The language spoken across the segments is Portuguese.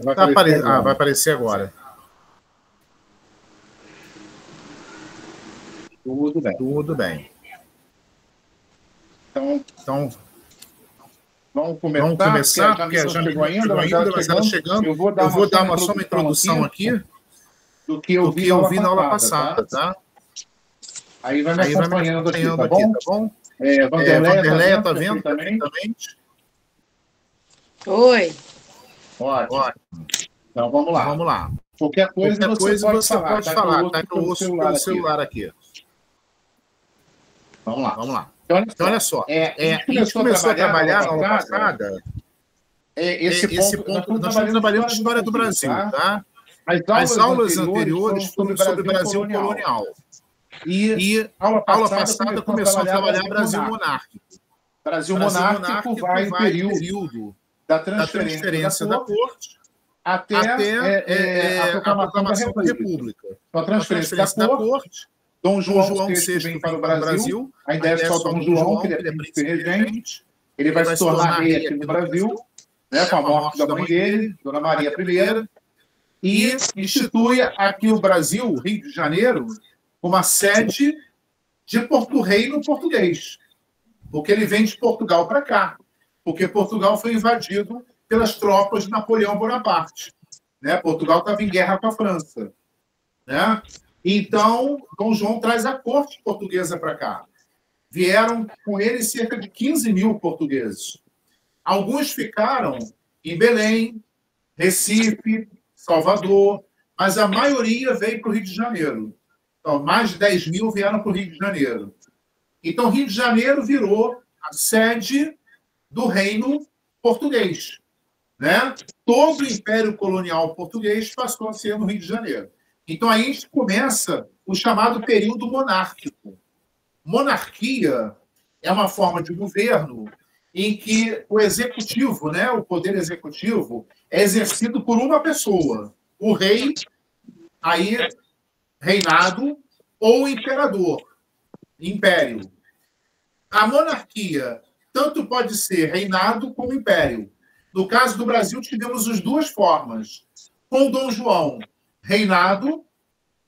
Vai aparecer agora. Tudo bem. Tudo bem. Então vamos começar, porque já chegou ainda, mas ela chegando. Eu vou dar só uma introdução aqui do que eu vi na aula passada, tá? Aí vai me acompanhando aqui, tá bom? Vanderleia tá vendo perfeitamente? Oi. Ótimo. Então vamos lá. Qualquer coisa você pode falar, tá? Que eu ouço pelo celular aqui. Vamos lá. Então, olha só. A gente começou a trabalhar na aula passada esse ponto. Nós estamos trabalhando história do Brasil, tá? As aulas anteriores foram sobre Brasil colonial. E a aula passada começou a trabalhar Brasil monárquico. Brasil monárquico vai no período da transferência da corte até a proclamação da República. Então, a transferência da corte, Dom João VI vem para o Brasil, a ideia é só Dom João, que ele é príncipe regente, ele vai se tornar rei aqui no Brasil, né, com a morte da mãe dele, Dona Maria I, e institui aqui o Brasil, Rio de Janeiro, uma sede de Reino português, porque ele vem de Portugal para cá, porque Portugal foi invadido pelas tropas de Napoleão Bonaparte, né? Portugal estava em guerra com a França, né? Então, Dom João traz a corte portuguesa para cá. Vieram com ele cerca de 15 mil portugueses. Alguns ficaram em Belém, Recife, Salvador, mas a maioria veio para o Rio de Janeiro. Então, mais de 10 mil vieram para o Rio de Janeiro. Então, Rio de Janeiro virou a sede do reino português, né? Todo o Império Colonial Português passou a ser no Rio de Janeiro. Então, aí a gente começa o chamado período monárquico. Monarquia é uma forma de governo em que o executivo, né, o poder executivo, é exercido por uma pessoa. O rei, aí, reinado, ou imperador, império. A monarquia tanto pode ser reinado como império. No caso do Brasil, tivemos as duas formas. Com Dom João, reinado,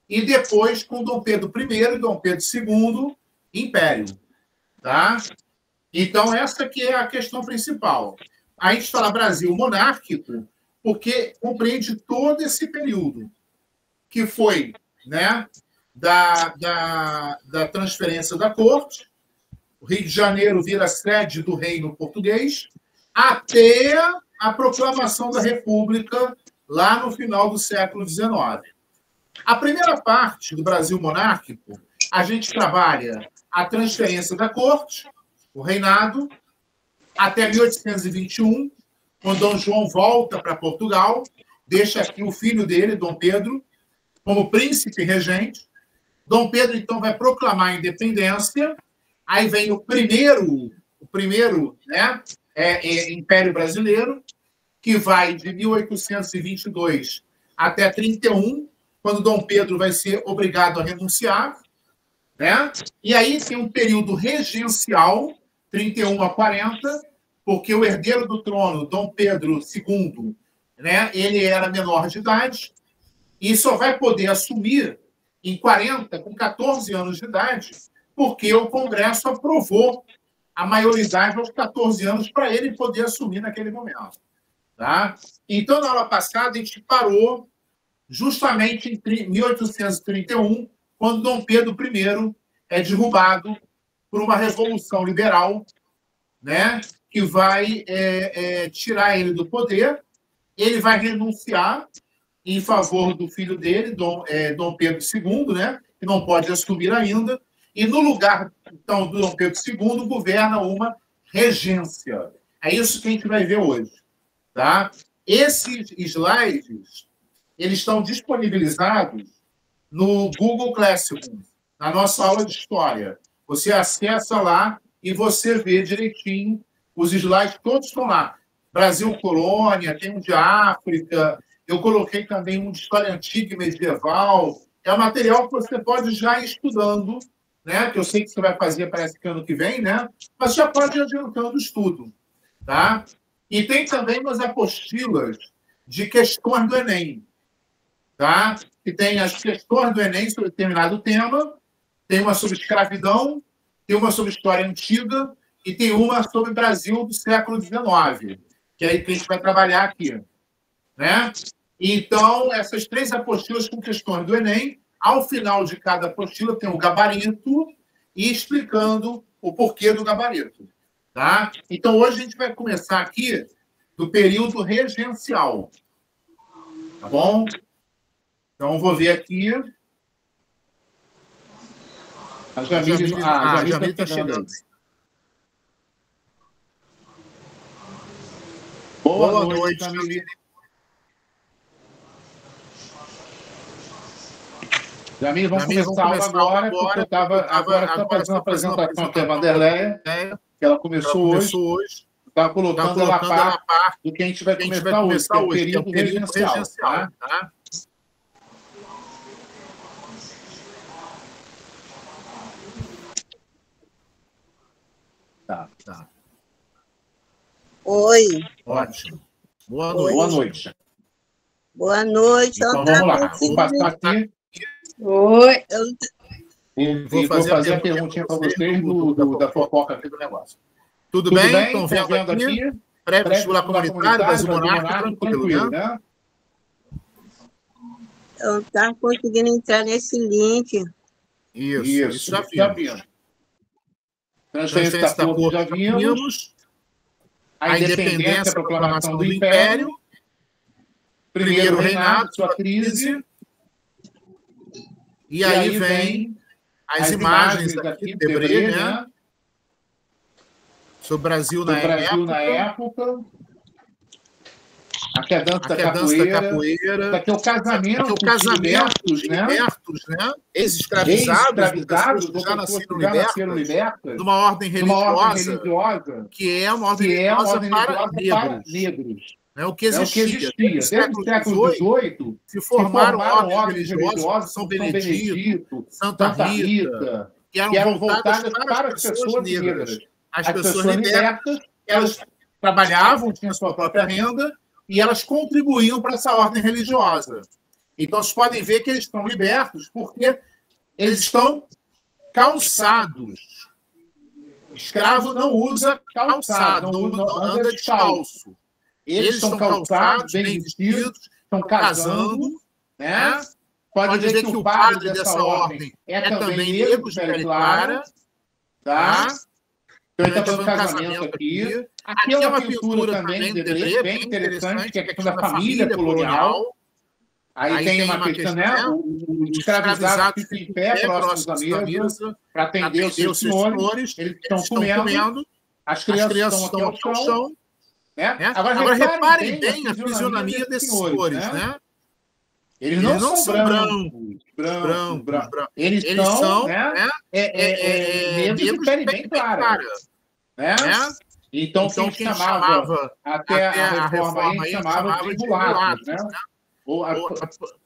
e depois com Dom Pedro I e Dom Pedro II, império. Tá? Então, essa que é a questão principal. A gente fala Brasil monárquico porque compreende todo esse período, que foi, né, da transferência da corte, o Rio de Janeiro vira sede do reino português, até a proclamação da República, lá no final do século XIX. A primeira parte do Brasil monárquico, a gente trabalha a transferência da corte, o reinado, até 1821, quando Dom João volta para Portugal, deixa aqui o filho dele, Dom Pedro, como príncipe regente. Dom Pedro, então, vai proclamar a independência. Aí vem o primeiro, né, Império Brasileiro, que vai de 1822 até 31, quando Dom Pedro vai ser obrigado a renunciar, né? E aí tem um período regencial, 31 a 40, porque o herdeiro do trono, Dom Pedro II, né, ele era menor de idade e só vai poder assumir em 40, com 14 anos de idade, porque o Congresso aprovou a maioridade aos 14 anos para ele poder assumir naquele momento. Tá? Então, na aula passada, a gente parou justamente em 1831, quando Dom Pedro I é derrubado por uma revolução liberal, né, que vai tirar ele do poder. Ele vai renunciar em favor do filho dele, Dom Pedro II, né, que não pode assumir ainda, e no lugar, então, do Dom Pedro II, governa uma regência. É isso que a gente vai ver hoje. Tá? Esses slides, eles estão disponibilizados no Google Classroom, na nossa aula de história. Você acessa lá e você vê direitinho, os slides todos estão lá. Brasil Colônia, tem um de África, eu coloquei também um de história antiga e medieval. É um material que você pode já ir estudando, né? Que eu sei que você vai fazer, parece que ano que vem, né? Mas já pode ir adiantando o estudo. Tá? E tem também umas apostilas de questões do Enem. Tá? Que tem as questões do Enem sobre determinado tema, tem uma sobre escravidão, tem uma sobre história antiga e tem uma sobre Brasil do século XIX, que é aí que a gente vai trabalhar aqui. Né? Então, essas 3 apostilas com questões do Enem, ao final de cada apostila tem um gabarito e explicando o porquê do gabarito. Tá? Então, hoje a gente vai começar aqui do período regencial. Tá bom? Então, vou ver aqui. A Jamile está chegando. Boa noite, Jamile. Jamile, vamos começar agora, porque eu estava agora só fazendo a apresentação aqui a Vanderleia, que ela começou hoje. Estava colocando ela a parte do que a gente vai começar hoje, que é o período regencial. Tá? Tá. Oi. Ótimo. Boa noite. Boa noite. Então, vamos lá. Vou passar aqui. Oi. Vou fazer a perguntinha para vocês da fofoca aqui do negócio. Tudo bem? Estão vendo aqui? Pré-vestibular comunitário, Brasil Monarca, tranquilo, né? Eu não estava conseguindo entrar nesse link. Isso já vimos. Transferência da corte já vimos. A independência, a proclamação do Império. Primeiro reinado, sua crise. E aí vem as imagens aqui de Debré, né? Sobre o Brasil na época. Aqui a dança da capoeira. Daqui é o casamento libertos, né? Ex-escravizados, já nasceram libertos, de uma ordem religiosa, que é uma ordem religiosa para negros. É o que existia. Desde o século XVIII, se formaram ordens religiosas, São Benedito, Santa Rita, que eram voltadas para as pessoas negras. As pessoas libertas, elas trabalhavam, tinham sua própria renda, e elas contribuíam para essa ordem religiosa. Então, vocês podem ver que eles estão libertos porque eles estão calçados. Escravo não usa calçado, não anda descalço. Eles estão calçados, bem vestidos, estão casando, né? Pode ver que o padre dessa ordem é também negro, de pele clara, tá? Então, ele está fazendo casamento aqui. Aqui é uma pintura também, bem interessante, que é a questão da família colonial. Aí tem uma questão, né? O escravizado fica em pé próximo da mesa para atender os seus senhores. Eles estão comendo. As crianças estão aqui ao chão. Né? Agora reparem bem a fisionomia desses senhores, né? Eles não são brancos. Eles são negros de pele bem clara. Né? Então, quem chamava até a reforma aí, chamava de mulatos, né?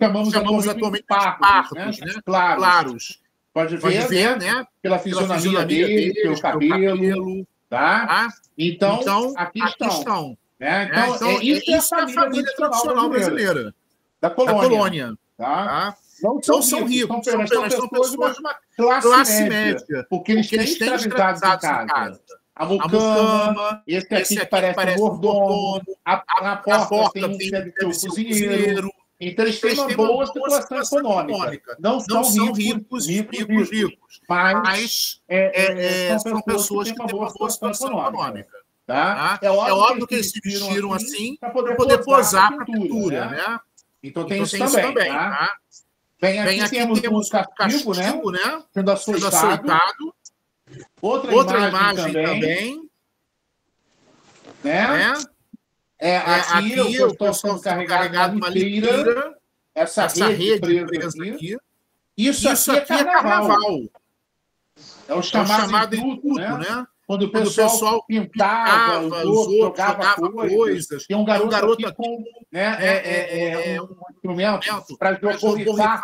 Chamamos atualmente pardos, né? Claros. Pode ver, né? Pela fisionomia dele, pelo cabelo, tá? Então, aqui estão. Né? Então, isso é a família tradicional brasileira. Da colônia. Tá? Não são ricos, são pessoas de uma classe média. Porque eles têm escravizados em casa. A mucama, esse aqui que parece um mordomo, na porta tem o cozinheiro. Então, eles têm uma boa situação econômica. Não são ricos, mas são pessoas que têm uma boa situação econômica. Tá? É óbvio que eles se vestiram assim para poder posar para a pintura, né? Então, tem isso também. Tá? Vem aqui temos o castigo, né? Sendo açoitado. Outra imagem também. Né? Aqui eu estou sendo carregado uma liteira. Essa rede presa aqui. Isso aqui é carnaval. É o chamado entudo, né? Quando o pessoal pintava os outros, jogava coisas. Tem um garoto aqui com um instrumento para borrifar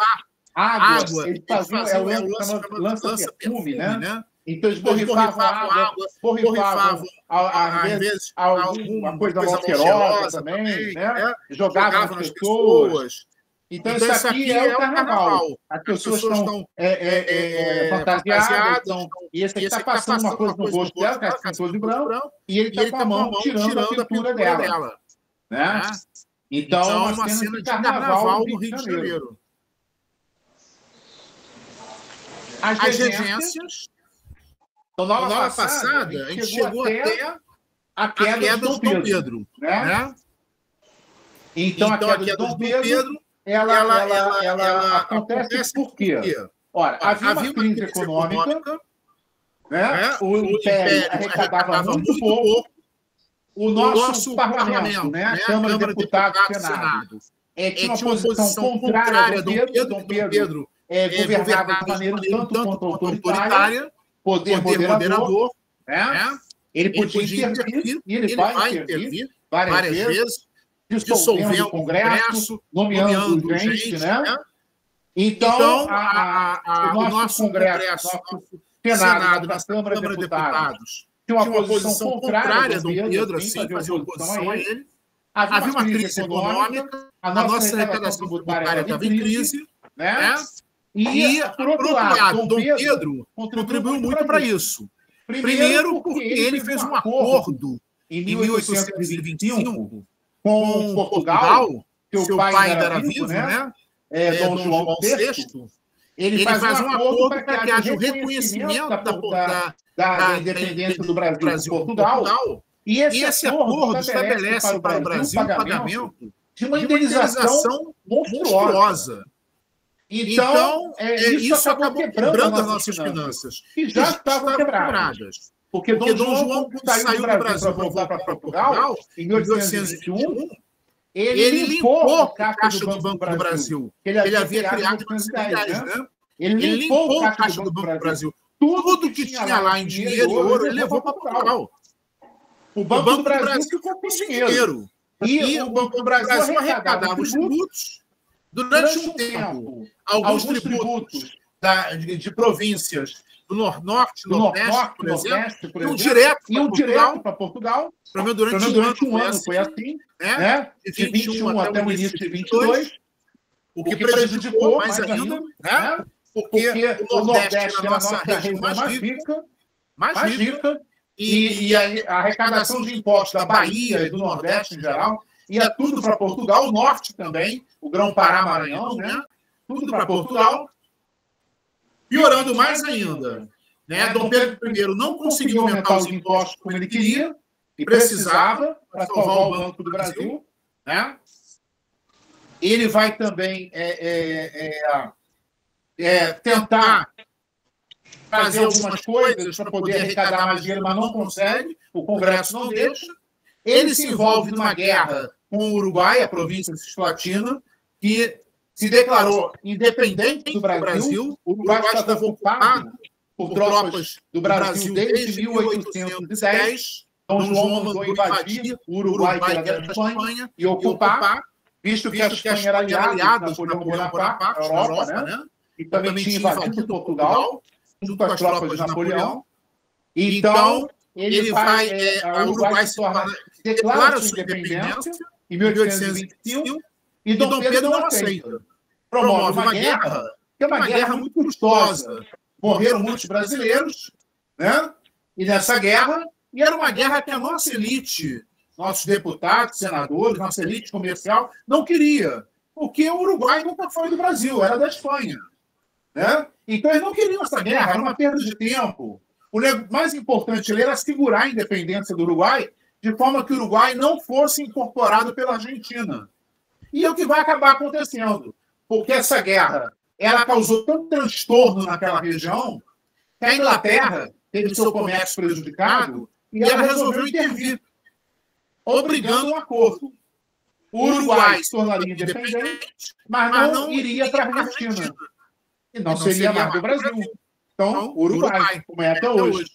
água. Ele fazia o lança-perfume, né? Então, eles borrifavam água, borrifavam, às vezes, alguma coisa malcheirosa também, né? Jogavam nas pessoas. Então, isso aqui é o carnaval. As pessoas estão fantasiadas, e esse aqui está passando uma coisa no rosto dela, que é pintura de branco, e ele está com a mão tirando a pintura dela. Né? Então, é uma cena de carnaval no Rio de Janeiro. As regências... Então, na aula passada, a gente chegou até a queda de Dom Pedro. Né? Então, a queda de Dom Pedro... Ela acontece por quê? Ora, havia uma crise econômica, né? O Império arrecadava muito pouco, o nosso parlamento, né? A Câmara de Deputados e Senado, tinha uma posição contrária a Dom Pedro governava de maneira tanto quanto autoritária, poder moderador, né? Ele podia intervir, e ele vai intervir várias vezes, dissolvendo o Congresso, nomeando gente, né? Então, o nosso Congresso, nosso Senado, na Câmara de Deputados, tinha uma posição contrária a Dom Pedro, assim, fazia oposição a ele. Havia uma crise econômica, a nossa arrecadação tributária estava em crise, né? E, por outro lado, Dom Pedro contribuiu muito para isso. Primeiro, porque ele fez um acordo em 1825 com Portugal, que o pai ainda era vivo, né? Dom João VI. Ele faz um acordo para que haja o reconhecimento da independência do Brasil por Portugal. E esse acordo estabelece para o Brasil o pagamento de uma indenização monstruosa. Então, isso acabou quebrando as nossas finanças, que já estavam quebradas. Porque Dom João, quando saiu do Brasil para voltar para Portugal, em 1821, ele limpou a Caixa do Banco do Brasil, que ele havia criado em 1910, né? Ele limpou a Caixa do Banco do Brasil. Tudo que tinha lá em dinheiro e ouro, ele levou para Portugal. O Banco do Brasil ficou com dinheiro. E o Banco do Brasil arrecadava os tributos durante um tempo. Alguns tributos de províncias do Norte, Nordeste, por exemplo, iam direto para Portugal. Durante um ano foi assim, né? De 21 até o início de 22, o que prejudicou mais ainda, né? Porque o Nordeste é a nossa região mais rica, e a arrecadação de impostos da Bahia e do Nordeste em geral ia tudo para Portugal, o Norte também, o Grão-Pará, Maranhão, né? Tudo para Portugal. Piorando mais ainda, né? Dom Pedro I não conseguiu aumentar os impostos como ele queria e precisava para salvar o Banco do Brasil, né? Ele vai também tentar fazer algumas coisas para poder arrecadar mais dinheiro, mas não consegue, o Congresso não deixa. Ele se envolve numa guerra com o Uruguai, a província cisplatina, que se declarou independente do Brasil. O Uruguai estava ocupado por tropas do Brasil desde 1810. Dom João mandou invadir o Uruguai, que era da Espanha, e ocupar, visto que a Espanha era aliada de Napoleão Bonaparte, na Europa, né? E também tinha invadido Portugal, junto com as tropas de Napoleão. Então, ele vai... o Uruguai declara sua independência em 1825, e Dom Pedro não aceita. Promove uma guerra, que é uma guerra muito custosa. Morreram muitos brasileiros, né? E nessa guerra, e era uma guerra que a nossa elite, nossos deputados, senadores, nossa elite comercial, não queria. Porque o Uruguai nunca foi do Brasil, era da Espanha. Né? Então, eles não queriam essa guerra, era uma perda de tempo. O mais importante era segurar a independência do Uruguai, de forma que o Uruguai não fosse incorporado pela Argentina. E é o que vai acabar acontecendo. Porque essa guerra ela causou tanto transtorno naquela região que a Inglaterra teve seu comércio prejudicado e ela resolveu intervir, obrigando um acordo. O Uruguai se tornaria independente, mas não iria para a Argentina. E não seria mais do Brasil. Então, Uruguai, como é até hoje.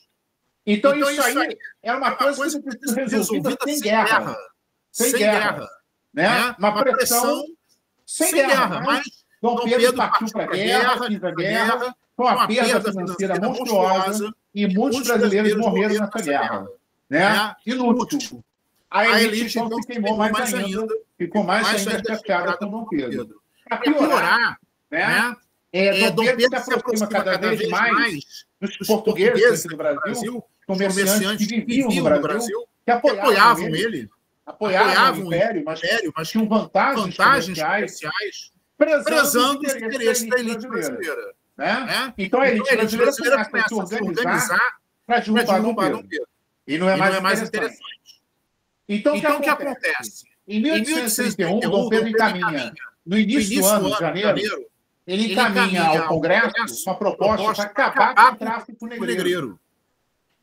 Então isso aí é uma coisa que precisa ser resolvida sem guerra. Sem guerra. Né? Uma pressão sem guerra. Mas Dom Pedro partiu para a guerra, com a perda financeira monstruosa, e muitos brasileiros morreram nessa guerra. Né? Inútil. A elite, então, se queimou mais ainda, ficou mais ainda chateada com Dom Pedro. Para piorar, né? Dom Pedro se aproxima cada vez mais dos portugueses aqui do Brasil, comerciantes que viviam no Brasil, que apoiavam ele, apoiavam o Império, mas tinham vantagens comerciais, prezando os interesses da elite brasileira. Né? Então a elite brasileira começa a se organizar para derrubar Dom Pedro. E não é mais interessante. Então, o que acontece? Em 1831, Dom Pedro encaminha, no início do ano de janeiro, ele encaminha ao Congresso uma proposta para acabar com o tráfico negreiro.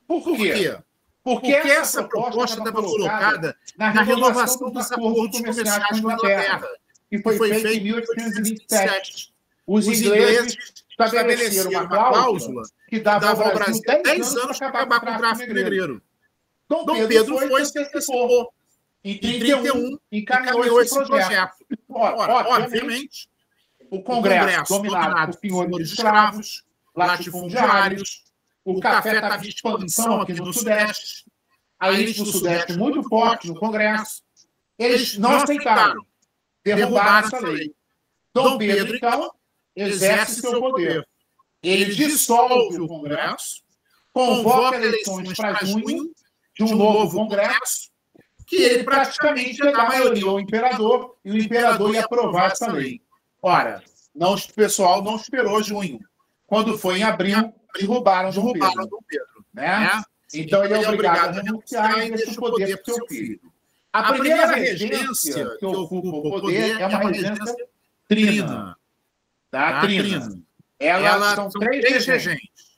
Por quê? Porque essa proposta estava colocada na renovação dos acordos comerciais com a Inglaterra, que foi feita em 1827. Os ingleses estabeleceram uma cláusula que dava ao Brasil 10 anos para acabar com o tráfico negreiro. Dom Pedro foi e se antecipou. Em 31, encaminhou esse projeto. Obviamente, o Congresso, dominado por senhores escravos, latifundiários, o café estava em expansão aqui no Sudeste, a elite do Sudeste muito forte no Congresso, eles não aceitaram, derrubaram essa lei. Dom Pedro, então, exerce seu poder. Ele dissolve o Congresso, convoca eleições para junho de um novo Congresso, que ele praticamente ia dar maioria ao imperador, e o imperador ia aprovar essa lei. Ora, o pessoal não esperou junho. Quando foi em abril, derrubaram Dom Pedro. Né? Então ele é obrigado a renunciar e deixa o poder para o seu filho. A primeira regência que ocupa o poder é uma regência trina. Tá? Trina. Ela são 3 regentes.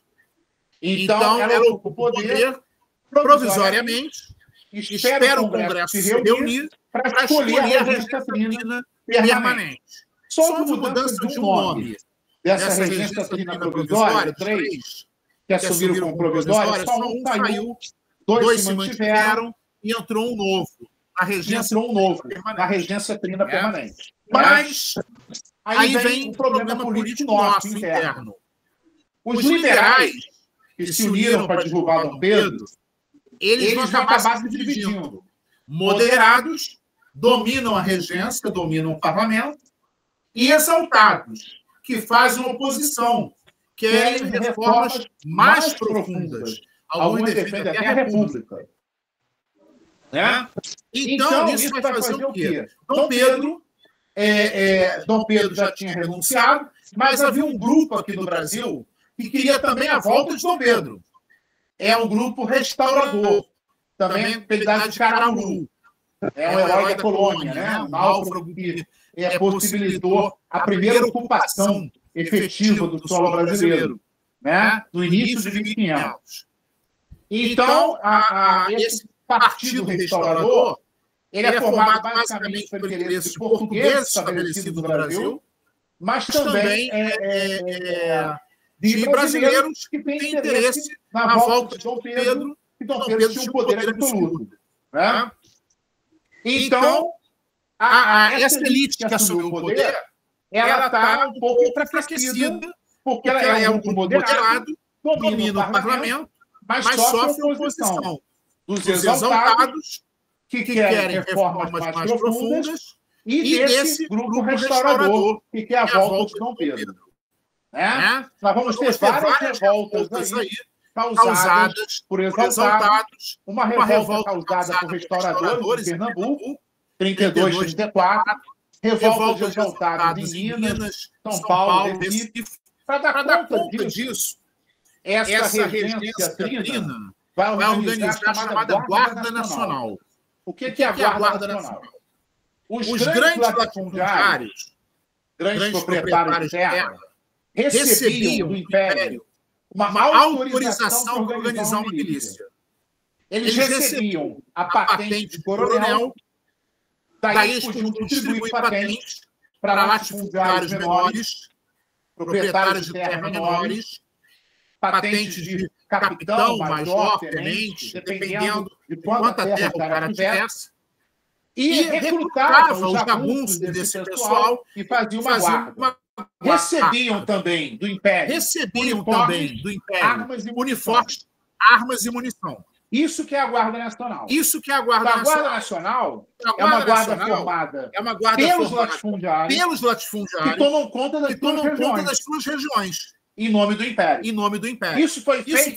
Então ela ocupa o poder provisoriamente, espera o Congresso se reunir para escolher a regência trina permanente. Só com mudança de um nome dessa regência trina provisória, 3 que assumiram como provisória, só um saiu, 2 se mantiveram e entrou um novo. Na regência trina permanente. Mas aí vem um problema político nosso, interno. Os liberais que se uniram para derrubar Dom Pedro, eles vão acabar se dividindo. Moderados dominam a regência, dominam o parlamento, e exaltados, que fazem oposição, querem reformas mais profundas. Alguns defendem até a República. Né? Então, isso vai fazer o quê? Dom Pedro já tinha renunciado, mas havia um grupo aqui no Brasil que queria também a volta de Dom Pedro. É um grupo restaurador, também apelidado de Caramuru. É um herói da colônia, né? Um náufrago que possibilitou a primeira ocupação efetiva do solo brasileiro, né? No início de 1500. Então, esse partido restaurador, ele é formado basicamente por interesses portugueses estabelecidos no Brasil, mas também de brasileiros que têm interesse na volta de Dom Pedro, que Dom Pedro tinha um poder absoluto. Né? Então, essa elite que assumiu o poder, ela está um pouco enfraquecida, porque ela é um grupo moderado, domina o parlamento, mas sofre oposição dos exaltados, que querem reformas mais profundas, e desse grupo restaurador, que quer a volta de Dom Pedro. Né? Nós vamos ter várias revoltas aí, causadas por exaltados, uma revolta causada por restauradores em Pernambuco, 32, 34, revolta de exaltados em Minas, São Paulo, Recife. Para dar conta disso, essa regência trina vai organizar a chamada Guarda Nacional. O que é a Guarda Nacional? Os grandes latifundiários, grandes proprietários de terra, recebiam do Império uma autorização para organizar uma milícia. Eles recebiam a patente de coronel, daí eles podiam distribuir patentes para latifundiários menores, proprietários de terra menores, patente de capitão, major, tenente, dependendo de quanta terra o cara tivesse, e recrutava os jagunços desse pessoal e fazia uma recebiam também do Império uniformes, armas e munição. Isso que é a Guarda Nacional. A Guarda Nacional é uma guarda formada pelos latifundiários que tomam conta das suas regiões. Em nome do Império. Isso foi feito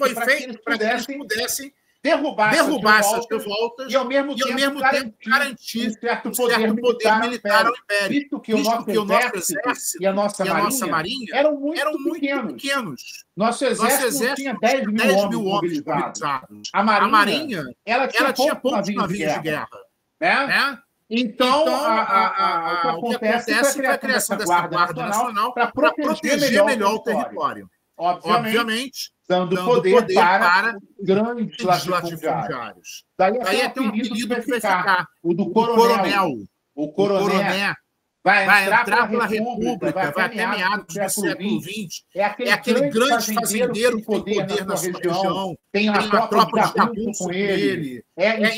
para que eles pudessem derrubar essas revoltas e, ao mesmo tempo, garantir um certo poder militar ao Império. Visto que o nosso exército e a nossa marinha eram muito pequenos. Nosso exército tinha 10 mil homens mobilizados. A marinha ela tinha poucos navios de guerra. Né? Então, o que acontece foi a criação dessa Guarda Nacional para proteger melhor o território. Obviamente, dando poder para grandes latifundiários. Daí até um apelido que vai ficar, o do coronel. O coronel vai entrar pela República, vai até meados do século XX. É aquele grande fazendeiro que tem poder na sua região, tem uma tropa de jagunço com ele,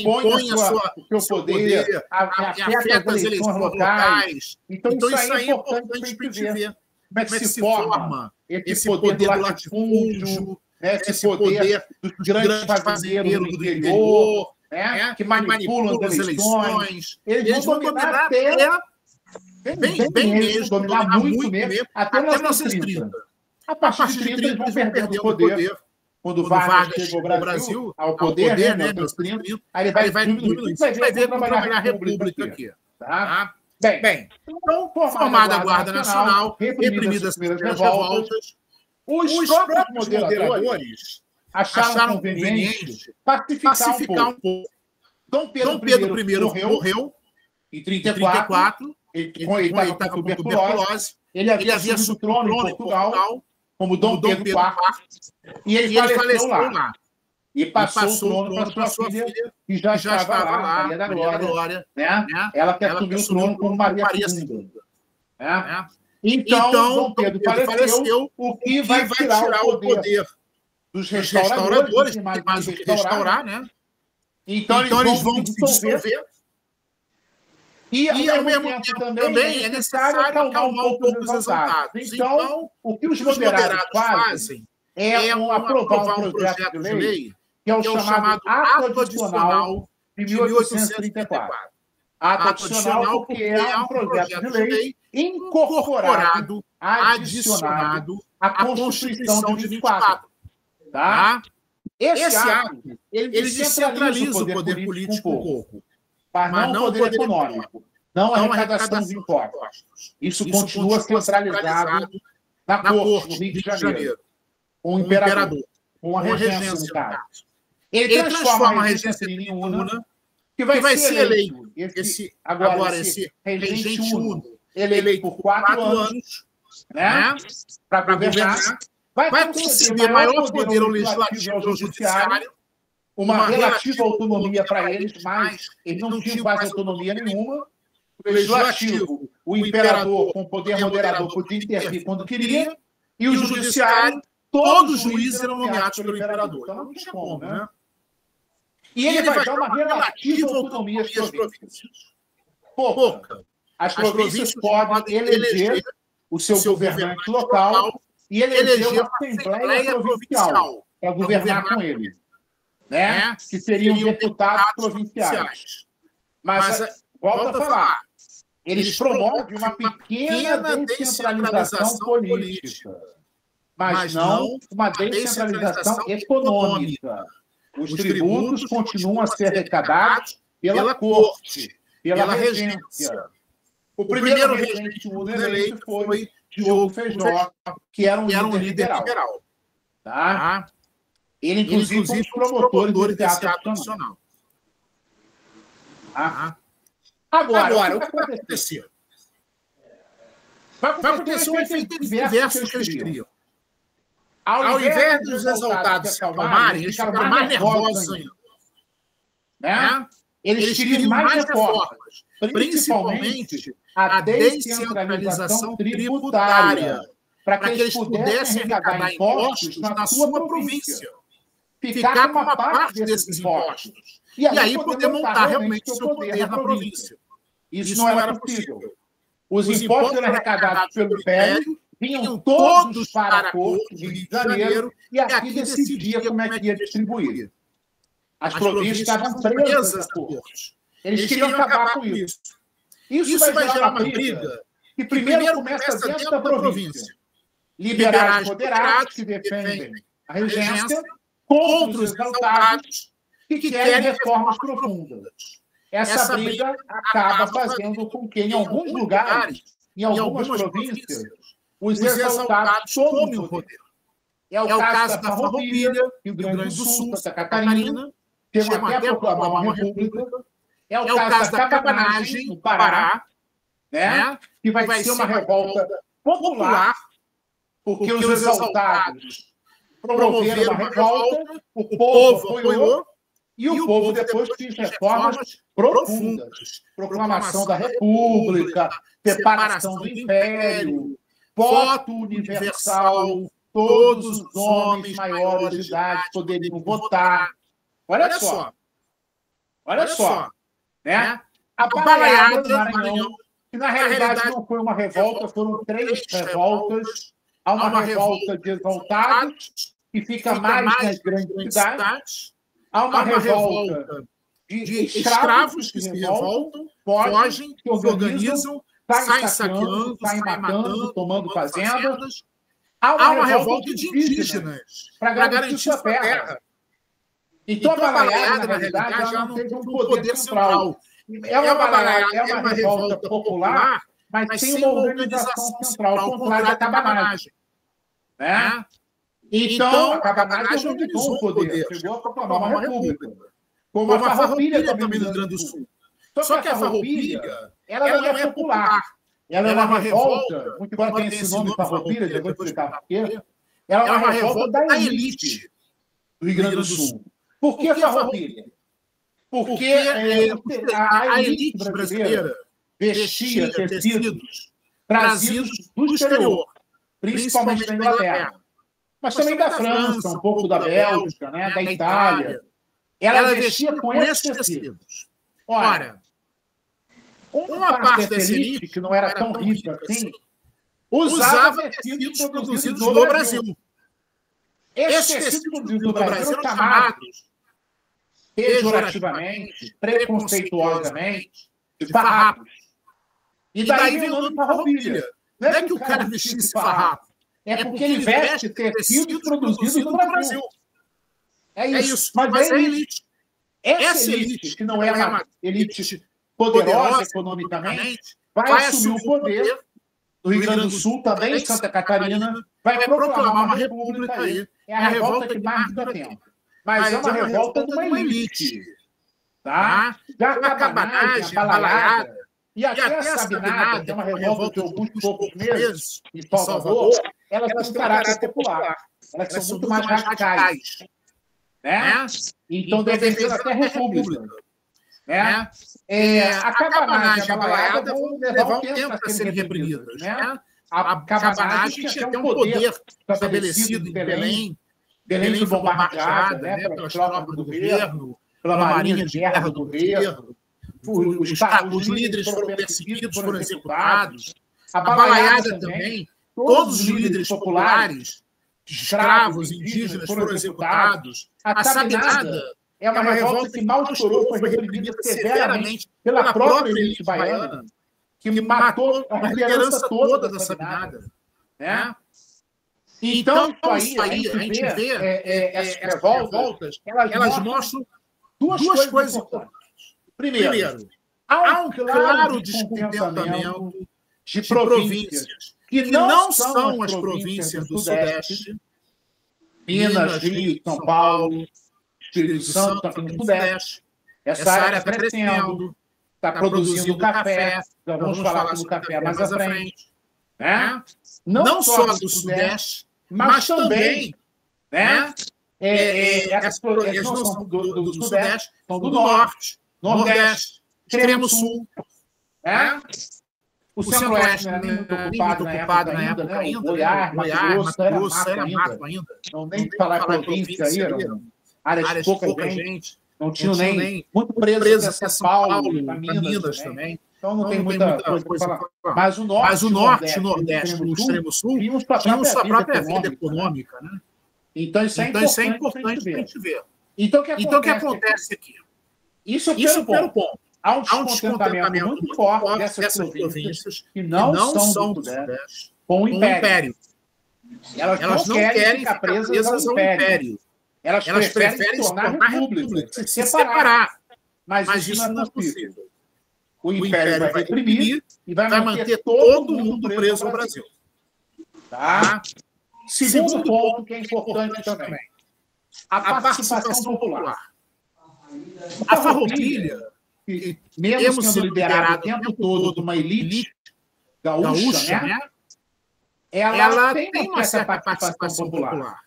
impõe o seu poder, afeta as eleições locais. Então, isso aí é importante para a gente ver. Como é que se forma esse poder do latifúndio, esse poder dos grandes fazendeiros do interior, que manipulam as eleições. Eles vão dominar até bem mesmo, dominar muito mesmo, até 1930. A partir de 30, eles vão perdendo o poder. Quando Vargas chega ao Brasil, ao poder, né, aí ele vai diminuindo, vai ver como trabalhar a República aqui. Tá? Bem, então, formada a Guarda Nacional, reprimidas as primeiras revoltas, os próprios moderadores acharam conveniente pacificar um pouco. Dom Pedro I morreu em 34, ele estava com tuberculose, ele havia assumido o trono em Portugal como Dom Pedro IV, e ele faleceu lá. E passou o trono para sua filha, que já estava lá, Maria da Glória, né? Ela que assumiu o trono como Maria II. Então, Dom Pedro faleceu, o que vai tirar o poder dos restauradores, que tem mais o que restaurar, né? Então, eles vão se dissolver. E, ao mesmo tempo, também é necessário acalmar um pouco os exaltados. Então, o que os moderados fazem é aprovar um projeto de lei que é o chamado Ato Adicional de 1834. Ato Adicional porque é um projeto de lei incorporado, adicionado à Constituição de 24. Tá? Esse ato, ele descentraliza o poder político um pouco, mas não o poder econômico, não a arrecadação de impostos. Isso continua centralizado na Corte, no Rio de Janeiro, com o imperador, com a regência, no caso. Ele transforma a regência em una, que vai ser eleito esse regente uno, eleito por 4 anos, né, para governar, vai conceder maior poder ao legislativo e ao judiciário, uma relativa autonomia para eles, mas eles não tinham quase autonomia nenhuma. O legislativo, o imperador, com poder moderador, podia intervir quando queria, e o judiciário, todos os juízes eram nomeados pelo imperador. Então não tinha como, né? E ele vai dar uma relativa autonomia às províncias. Pouca. As províncias podem eleger o seu governante local e eleger uma Assembleia Provincial para governar com ele, né? Que seriam deputados provinciais. Mas, volta a falar, eles promovem uma pequena descentralização política, mas não uma descentralização econômica. Os tributos continuam a ser arrecadados pela corte, pela regência. O primeiro regente eleito foi Diogo Feijó, que era um líder liberal. Tá? Ele, inclusive, foi um dos promotores desse ato nacional. Agora, o que vai acontecer? Vai acontecer um efeito inverso que eles criam. Ao invés dos exaltados se acalmarem, eles ficaram mais nervosos ainda. Né? Eles queriam mais reformas, principalmente a descentralização tributária, para que eles pudessem arrecadar impostos na sua província, ficar com uma parte desses impostos, e aí poder montar realmente o seu poder na província. Isso não era possível. Os impostos eram arrecadados pelo Império vinham todos para a corte do Rio de Janeiro e aqui decidia como é que ia distribuir. As províncias estavam presas à corte. Eles queriam acabar com isso. Isso vai gerar uma briga que primeiro começa dentro da província. Liberais moderados que defendem a regência contra os exaltados que querem reformas profundas. Essa briga acaba fazendo com que, em alguns lugares, em algumas províncias, os exaltados tomem o poder. É o caso da Farroupilha, Rio Grande do Sul, Santa Catarina, chegam até a proclamar uma república. É o caso da Cabanagem, no Pará, né? Que vai ser uma revolta popular, porque os exaltados promoveram uma revolta, o povo apoiou, e o povo depois fez reformas profundas. Proclamação da República, separação do Império, voto universal, todos os homens maiores de idade poderiam votar. Olha só. Né? A Balaiada do Maranhão, que na realidade não foi uma revolta, foram 3 revoltas. Há uma revolta de exaltados, que fica mais nas grandes cidades. Há uma revolta de escravos que se revoltam, fogem, que organizam, saem saqueando, saem matando, tomando fazendas. Há uma revolta de indígenas para garantir sua terra. Então, a Balaiada, na realidade, já não teve um poder central. É uma revolta popular, mas tem uma organização central, ao contrário da Cabanagem. Né? Então, a Cabanagem organizou o poder, chegou a proclamar uma república. Como a Farroupilha também no Rio Grande do Sul. Só que a Farroupilha, ela não é popular. Ela é uma revolta, muito embora tenha esse nome Farroupilha, já vou explicar por quê. Ela é uma revolta da elite do Rio Grande do Sul. Por que Farroupilha? Porque a elite brasileira vestia tecidos trazidos do exterior, principalmente da Inglaterra, mas também da França, um pouco da Bélgica, né, da Itália. Ela vestia com esses tecidos. Ora, uma parte dessa elite, que não era tão rica assim, usava tecidos produzidos no Brasil. Esses tecidos produzidos no Brasil eram chamados pejorativamente, preconceituosamente, de farrapos. E daí vem o nome Farroupilha. Não é que o cara vestisse farrapo, é porque ele veste tecidos produzidos no Brasil. É isso. Mas é a elite. Essa elite, que não é uma elite poderosa economicamente, vai assumir o poder do Rio Grande do Sul, também em Santa Catarina, vai proclamar uma república aí. É a revolta que mais dura tempo. Mas é uma revolta de uma elite. Tá? Já a Cabanagem, a Balaiada, e até a Sabinada, que é uma revolta de alguns poucos meses em Salvador, elas têm um caráter popular. Elas são muito mais radicais. Né? Então defendendo até a república. Né? A Cabanagem e a Balaiada vão levar um tempo para serem reprimidas. Né? A Cabanagem tinha até um poder estabelecido em Belém. Belém foi bombardeada, né, pelas tropas do governo, pela marinha de guerra do governo. Os líderes foram perseguidos, foram executados. A Balaiada também. Todos os líderes populares, escravos, indígenas, foram executados. A Sabinada é uma revolta que mal estourou, foi reprimida severamente pela própria elite baiana, que matou a liderança toda da Sabinada. Né? Então, isso aí, a gente vê essas revoltas, elas mostram duas coisas importantes. Primeiro, há um claro descontentamento de províncias que não são as províncias do Sudeste, Minas, Rio, São Paulo, Espírito Santo, também no Sudeste. Essa área está crescendo, está produzindo café, já vamos falar sobre o café mais à frente. Né? Não só do Sudeste, mas também, né? Essas não são do Sudeste, são do Norte, Nordeste, Extremo Sul. Né? O Centro-Oeste não era muito ocupado na época ainda. Goiás, Mato Grosso, era mato ainda. Não nem falar província aí, eram áreas de pouca gente. Não tinham nem muito preso a São Paulo, a Minas também. Então não tem muita coisa para falar. Mas o Norte, o Nordeste, o extremo Sul, tinham sua própria vida econômica. Né? Então isso é importante para a gente ver. Então o que acontece aqui? Isso é o primeiro ponto. Há um descontentamento muito forte dessas províncias que não são do Sudeste com o Império. Elas não querem ficar presas ao Império. Elas preferem se tornar república, se separar. Mas isso não é possível. O Império vai reprimir e vai manter todo mundo preso ao Brasil. Tá? Segundo ponto que é importante também. A participação popular. A Farroupilha, mesmo sendo liderada o tempo todo por uma elite gaúcha, né? Ela tem uma certa participação popular.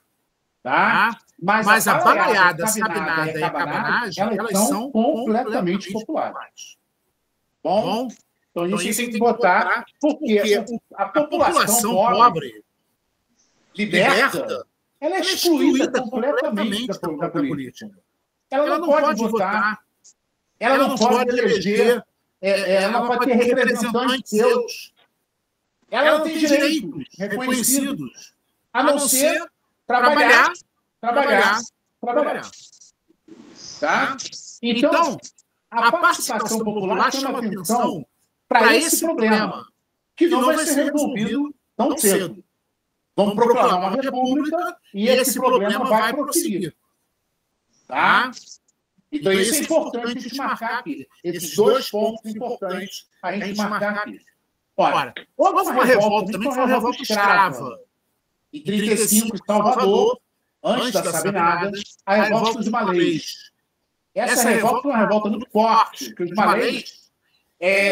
Tá? Mas a Balaiada, Sabinada e a Cabanagem, elas são completamente populares. Bom, então a gente tem que botar, porque a população pobre, liberta, ela é excluída completamente da política. Ela não pode votar, ela não pode eleger, ela não pode ter representantes seus. Ela não tem direitos reconhecidos, a não ser trabalhar. Tá? Então, a participação popular chama atenção para esse problema, que não vai ser resolvido tão cedo. Vamos proclamar uma república e esse problema vai prosseguir. Tá? Então, isso é importante a gente marcar aqui. Esses dois pontos importantes a gente marcar aqui. Ora, houve uma revolta também, foi uma revolta escrava. Em 1935, em Salvador, antes da Sabinada, a revolta dos malês. Essa revolta é uma revolta muito forte, porque os malês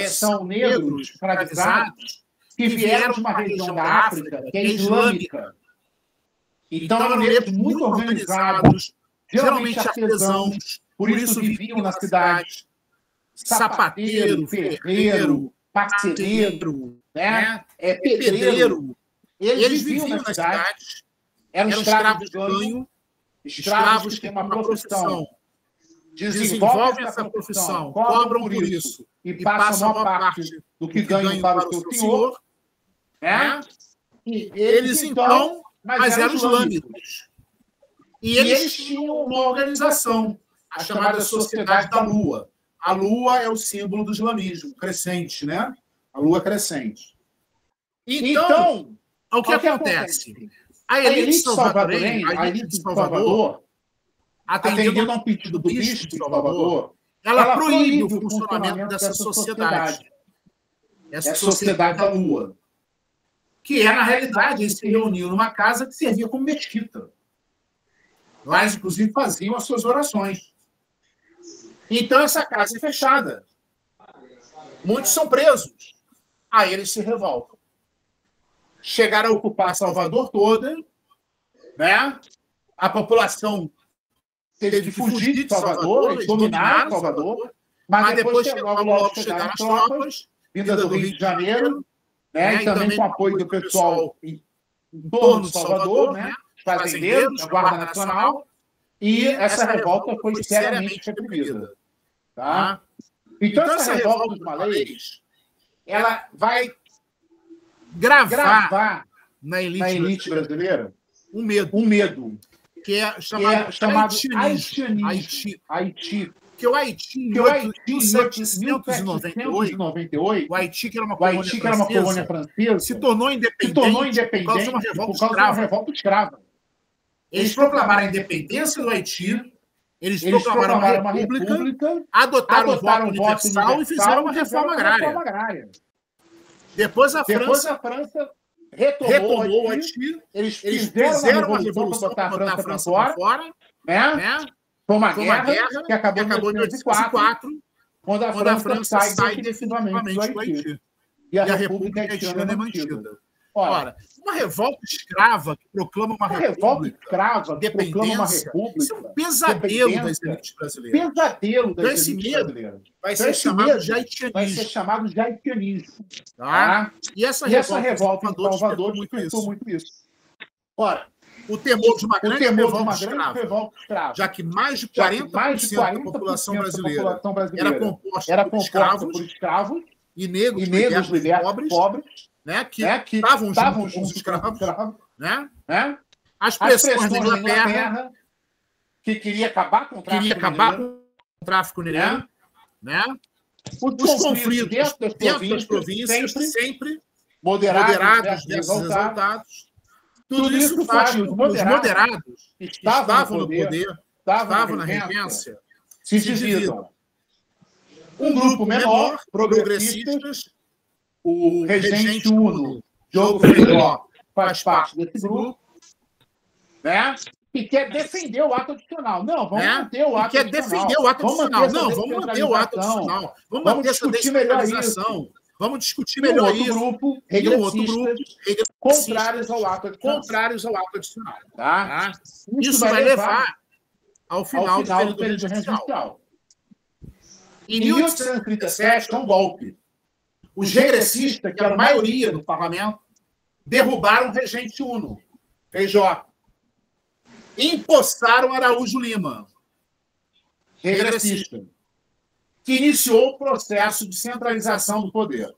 são negros escravizados que vieram de uma região da África que é islâmica. Então, eram negros muito organizados, geralmente artesãos, por isso viviam na cidade. Sapateiro, ferreiro, parceiro, né? Pedreiro. Eles viviam na cidade, eram escravos de ganho, escravos que têm uma profissão, desenvolvem essa profissão, cobram por isso e passam a maior parte do que ganham para o seu senhor. Né? E eles, então, mas eram islâmicos. E eles tinham uma organização, a chamada Sociedade da Lua. A Lua é o símbolo do islamismo, crescente, né? A Lua crescente. Então, o que acontece? A elite salvadorenha, a elite de Salvador, atendendo a um pedido do bispo de Salvador, ela proíbe o funcionamento dessa sociedade. Essa Sociedade da Lua. Que na realidade, eles se reuniam numa casa que servia como mesquita. Lá, inclusive, faziam as suas orações. Então, essa casa é fechada. Muitos são presos. Aí eles se revoltam. Chegaram a ocupar Salvador toda, né? A população teve que fugir de Salvador, eles dominaram Salvador, mas depois logo chegaram as tropas, vindas do Rio de Janeiro, né? E também com apoio do pessoal em torno de Salvador, né? Fazendeiros, a Guarda Nacional, e essa revolta foi seriamente reprimida. Tá? Então, essa revolta dos malês, ela vai gravar na elite brasileira um medo que é chamado Haiti. Que o Haiti, em 1798, o Haiti, que era uma colônia francesa, se tornou independente por causa de uma revolta escrava. Eles proclamaram a independência do Haiti, eles proclamaram uma república, adotaram o voto universal e fizeram uma reforma agrária. Depois a França retomou o Haiti, eles fizeram uma revolução para botar a França para fora, né? Foi uma guerra que acabou em 1804, quando a França sai definitivamente do Haiti. E a República Haitiana é mantida. Ora, uma revolta escrava que proclama uma república, independência, isso é um pesadelo das elites brasileiras. Então, esse medo vai ser chamado de haitianismo. Tá? E essa revolta em Salvador despertou muito isso. Ora, o temor de uma grande revolta escrava, já que mais de 40% da população brasileira era composta por escravos, e negros libertos pobres, né, que estavam juntos com os escravos, né? As pressões da Inglaterra, que queria acabar com o tráfico negreiro, né? Os conflitos dentro das províncias, sempre moderados versus exaltados. Tudo isso faz com que os moderados que estavam no poder, estavam na regência, se dividam. Um grupo menor, progressistas, o regente Uno, Diogo Feijó, faz parte desse grupo, né? E quer defender o ato adicional. Não, vamos manter o ato adicional. Vamos manter o ato adicional. Vamos manter essa descentralização. Vamos discutir melhor isso. E um outro grupo contrários ao ato adicional. Tá? Isso vai levar ao final do período regencial. Em 1837, um golpe. Os regressistas, que era a maioria do parlamento, derrubaram o regente Uno, Feijó. Empossaram Araújo Lima, regressista, que iniciou o processo de centralização do poder.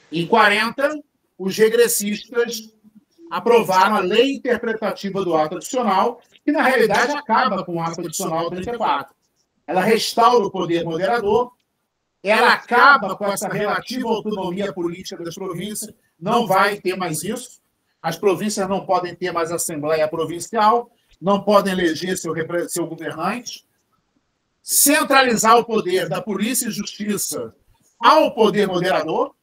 Em 40, os regressistas aprovaram a lei interpretativa do ato adicional, que na realidade acaba com o ato adicional 34. Ela restaura o poder moderador, ela acaba com essa relativa autonomia política das províncias, não vai ter mais isso. As províncias não podem ter mais assembleia provincial, não podem eleger seu governante. Centralizar o poder da polícia e justiça ao poder moderador,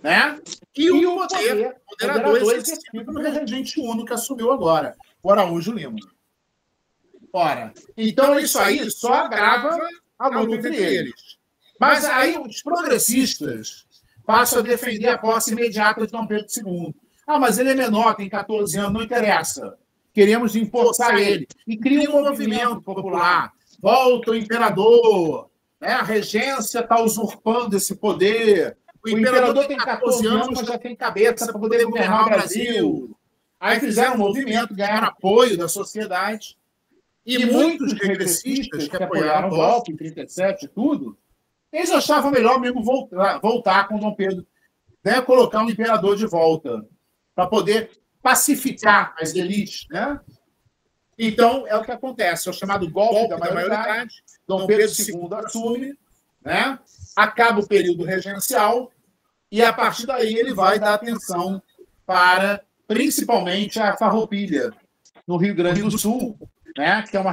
né? E o poder moderador exercido no regente Uno que assumiu agora, o Araújo Lima. Ora, então isso aí só agrava a luta entre eles. Mas aí os progressistas passam a defender a posse imediata de Dom Pedro II. Ah, mas ele é menor, tem 14 anos, não interessa. Queremos empossar ele. E cria um movimento popular. Volta o imperador. Né? A regência está usurpando esse poder. O imperador tem 14 anos, mas já tem cabeça para poder governar o Brasil. Aí fizeram um movimento, ganharam apoio da sociedade. E muitos regressistas que apoiaram o golpe em 37 e tudo, eles achavam melhor mesmo voltar com Dom Pedro. Né? Colocar um imperador de volta. Para poder pacificar as elites, né? Então, é o que acontece. É o chamado golpe da maioridade. Dom Pedro II assume, né? Acaba o período regencial e, a partir daí, ele vai dar atenção para, principalmente, a Farroupilha, no Rio Grande do Sul, né? Que é uma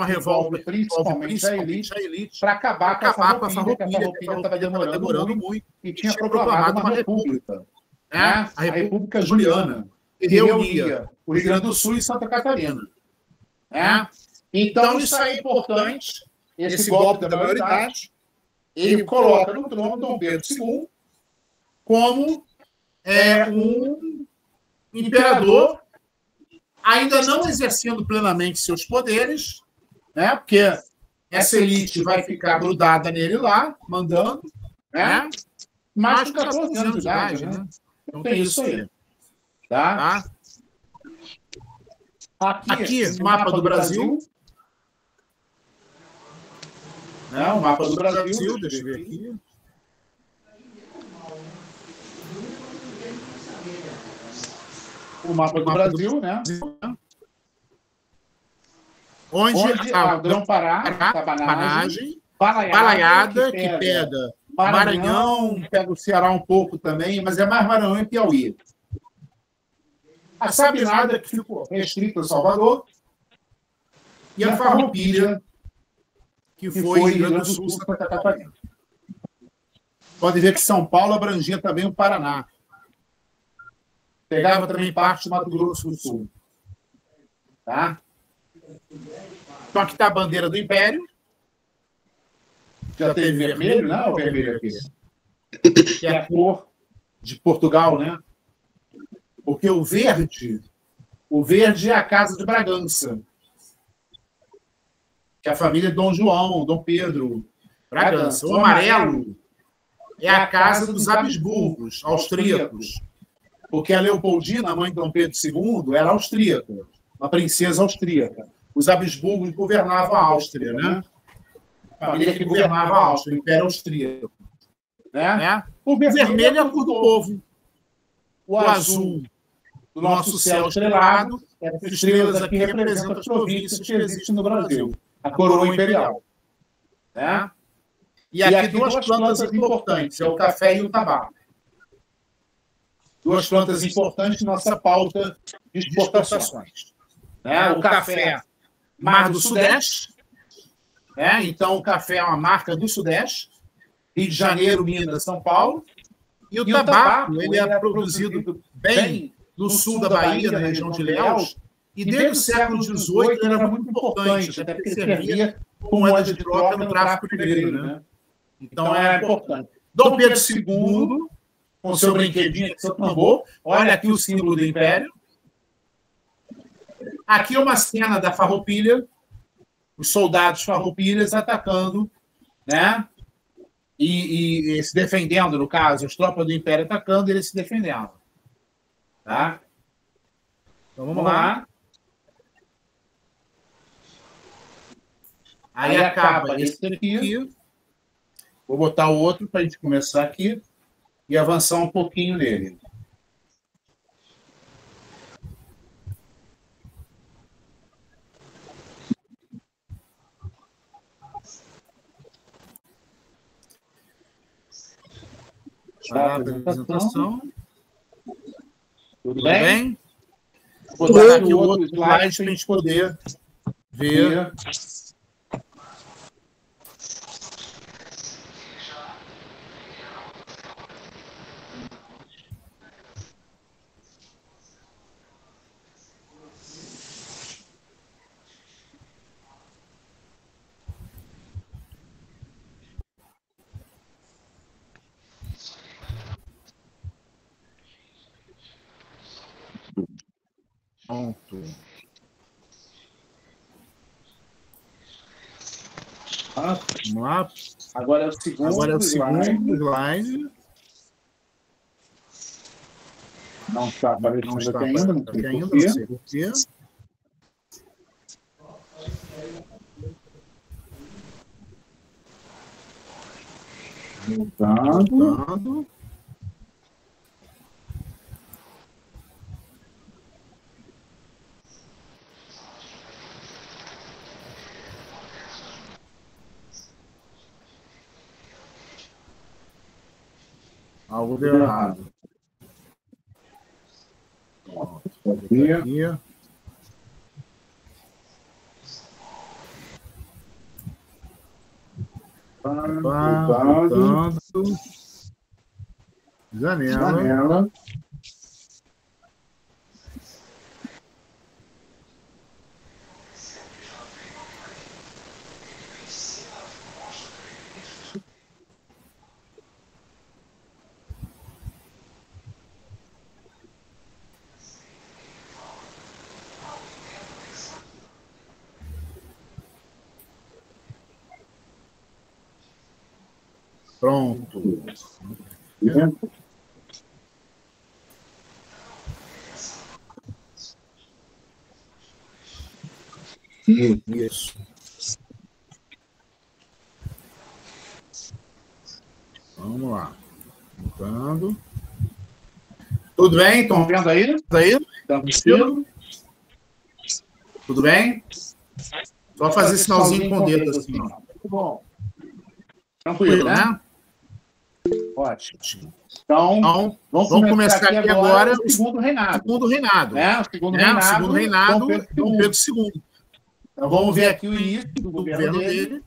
revolta principalmente da elite, para acabar com a Farroupilha, que a Farroupilha estava demorando muito e tinha proclamado uma república. A República Juliana, que reunia o Rio Grande do Sul e Santa Catarina. Então, isso é importante, esse golpe da maioridade, ele coloca no trono Dom Pedro II como um imperador, ainda não exercendo plenamente seus poderes, né? Porque essa elite vai ficar grudada nele lá, mandando, né? Mas com 14 anos de idade, né? Então tem isso aí. Tá? Aqui, o mapa do Brasil. Né? O mapa do Brasil, deixa eu ver aqui. O mapa do Brasil, né? Onde a Grão-Pará, Cabanagem, Balaiada, que pega Maranhão, pega o Ceará um pouco também, mas é mais Maranhão e Piauí. A Sabinada, que ficou restrita a Salvador, e a Farroupilha, que foi Rio Grande do Sul, Santa Catarina. Pode ver que São Paulo abrangia também o Paraná. Pegava também parte do Mato Grosso do Sul. Tá? Então aqui está a bandeira do Império. Já teve vermelho, né? O vermelho aqui. Que é a cor de Portugal, né? Porque o verde é a Casa de Bragança. Que é a família Dom João, Dom Pedro, Bragança. O amarelo é a casa dos Habsburgos, austríacos. Porque a Leopoldina, a mãe de Dom Pedro II, era austríaca, uma princesa austríaca. Os Habsburgos governavam a Áustria, né? A família que governava a Áustria, o Império Austríaco. né? O vermelho é a cor do povo. O azul do nosso céu estrelado, essas estrelas aqui representam as províncias que existem no Brasil. A coroa imperial. Né? E aqui duas plantas importantes, é o café e o tabaco. Duas plantas importantes na nossa pauta de exportações. Né? O café, Mar do Sudeste. Né? Então, o café é uma marca do Sudeste. Rio de Janeiro, Minas, São Paulo. E o tabaco, ele é produzido bem no sul da Bahia, na região de Ilhéus. E desde o século XVIII ele era muito importante, até porque servia como moeda de troca no tráfico negreiro. Né? Então, é importante. Dom Pedro II, com seu brinquedinho aqui, seu tambor. Olha aqui o símbolo do Império. Aqui é uma cena da Farroupilha, os soldados farroupilhas atacando, né? E se defendendo, no caso, as tropas do Império atacando e eles se defendendo. Tá? Então vamos lá. Aí acaba esse aqui. Vou botar o outro para a gente começar aqui e avançar um pouquinho nele. A apresentação. Tudo bem? Vou botar aqui o outro slide para a gente poder ver. Pronto. Vamos lá. Agora é o segundo slide. Não está aparecendo aqui ainda, não sei por quê. Voltando. Algo deu errado. Aqui. Voltando. Janela. Pronto. Isso. Vamos lá. Voltando. Tudo bem? Estão vendo aí? Tá vendo? Tudo bem? Só fazer sinalzinho com o dedo assim. Ó. Muito bom. Tranquilo, né? Ótimo. Então, vamos começar aqui agora o segundo reinado. Segundo reinado, Dom Pedro II. Então, vamos ver aqui o início do governo dele.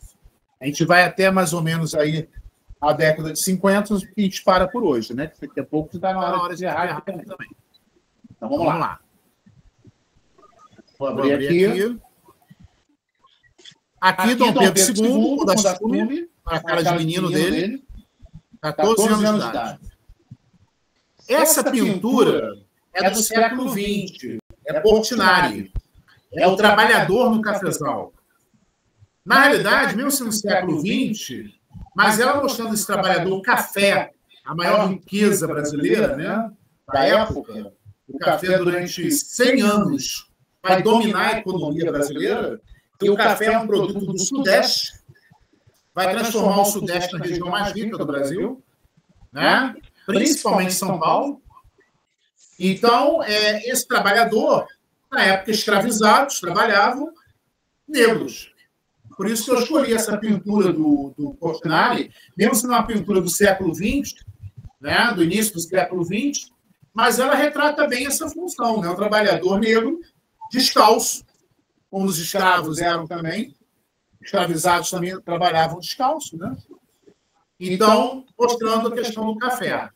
A gente vai até mais ou menos aí a década de 50 e a gente para por hoje, né? Daqui a pouco está na hora de errar aqui também. Então, vamos lá. Vou abrir aqui. Aqui, Dom Pedro II, o da Chume, a cara de menino dele, 14 anos de idade. Essa pintura é do século XX, é Portinari, é o trabalhador no cafezal. Na realidade, mesmo sendo no século XX, mas ela mostrando esse trabalhador, o café, a maior riqueza brasileira, né, da época, o café durante 100 anos vai dominar a economia brasileira, e o café é um produto do Sudeste, vai transformar o Sudeste na região mais rica do Brasil, né? Principalmente São Paulo. Então, esse trabalhador, na época escravizados, trabalhavam negros. Por isso que eu escolhi essa pintura do Portinari, mesmo sendo uma pintura do século XX, né? Do início do século XX, mas ela retrata bem essa função, né? O trabalhador negro descalço, como os escravos eram também, escravizados também trabalhavam descalço, né? Então, mostrando a questão do café.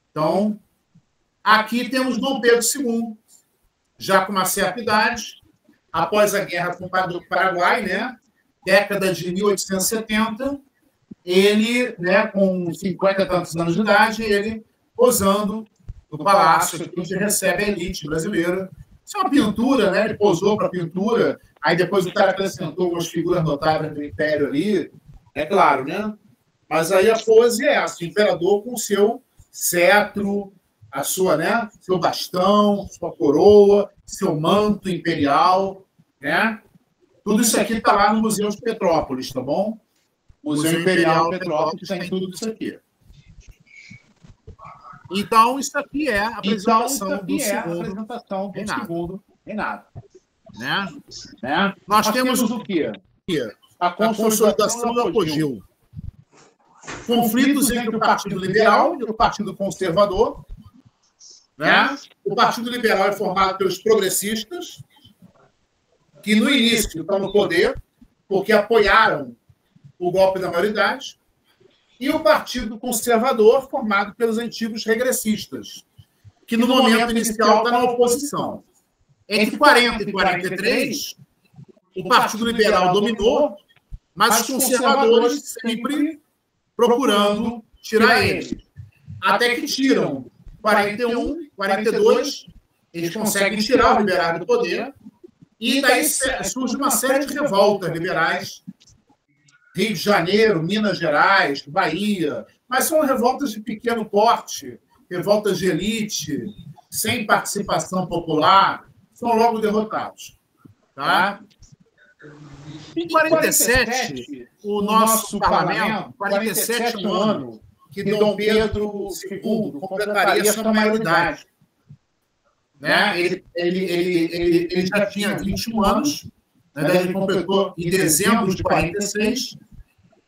Então, aqui temos Dom Pedro II, já com uma certa idade, após a guerra com o Paraguai, né? Década de 1870, ele, né, com 50 e tantos anos de idade, ele posando no palácio, aqui onde recebe a elite brasileira. Isso é uma pintura, né? Ele posou para a pintura, aí depois o cara acrescentou umas figuras notáveis do Império ali, é claro, né? Mas aí a pose é essa, o imperador com o seu cetro, a sua, né, seu bastão, sua coroa, seu manto imperial, né? Tudo isso aqui está lá no Museu de Petrópolis, tá bom? Museu Imperial Petrópolis tem tudo isso aqui. Então, isso aqui é a apresentação do segundo reinado. Né? Nós temos o quê? A consolidação do apogeu. Conflitos entre o Partido Liberal e o Partido Conservador. Né? O Partido Liberal é formado pelos progressistas, que no início estão no poder, porque apoiaram o golpe da maioridade, e o Partido Conservador, formado pelos antigos regressistas, que no momento inicial está na oposição. Entre 40 e 43, o Partido Liberal dominou, mas os conservadores sempre procurando tirar ele. Até que tiram 41, 42, eles conseguem tirar o liberal do poder, e daí surge uma série de revoltas liberais, Rio de Janeiro, Minas Gerais, Bahia, mas são revoltas de pequeno porte, revoltas de elite, sem participação popular, são logo derrotados. Tá? Em 47, o nosso parlamento, 47 é um ano que Dom Pedro II completaria sua maioridade. Né? Ele já tinha 21 anos, né? Ele completou em dezembro de 46,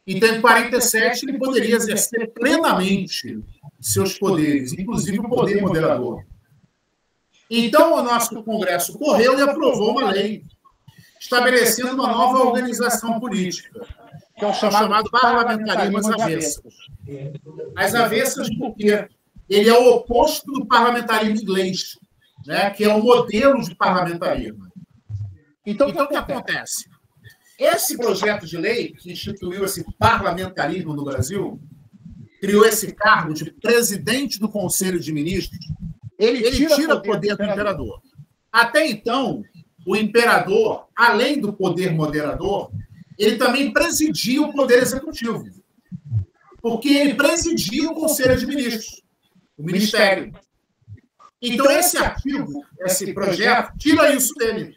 então em 47 ele poderia exercer plenamente seus poderes, inclusive o poder moderador. Então o nosso Congresso correu e aprovou uma lei estabelecendo uma nova organização política, que é o chamado parlamentarismo às avessas. As avessas porque ele é o oposto do parlamentarismo inglês, né, que é o modelo de parlamentarismo. Então, o que acontece? Esse projeto de lei que instituiu esse parlamentarismo no Brasil, criou esse cargo de presidente do Conselho de Ministros, ele tira o poder do imperador. Até então, o imperador, além do poder moderador, ele também presidia o poder executivo, porque ele presidia o Conselho de Ministros, o Ministério. Então, esse artigo, esse projeto, tira isso dele.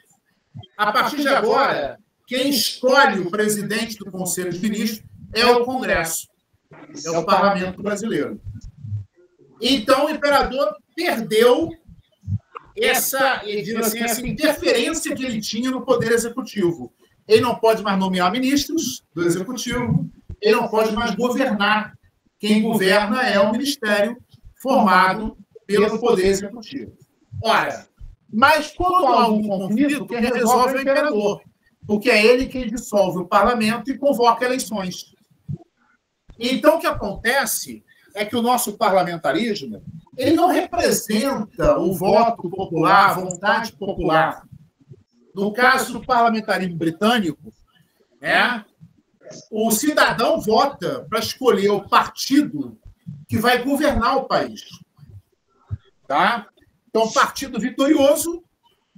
A partir de agora, quem escolhe o presidente do Conselho de Ministros é o Congresso, é o Parlamento brasileiro. Então, o imperador perdeu essa interferência que ele tinha no poder executivo. Ele não pode mais nomear ministros do executivo, ele não pode mais governar. Quem governa é o ministério formado pelo poder executivo. Ora, mas quando há algum conflito, quem resolve é o imperador, porque é ele quem dissolve o parlamento e convoca eleições. Então, o que acontece é que o nosso parlamentarismo ele não representa o voto popular, a vontade popular. No caso do parlamentarismo britânico, né, o cidadão vota para escolher o partido que vai governar o país. Tá? Então, o partido vitorioso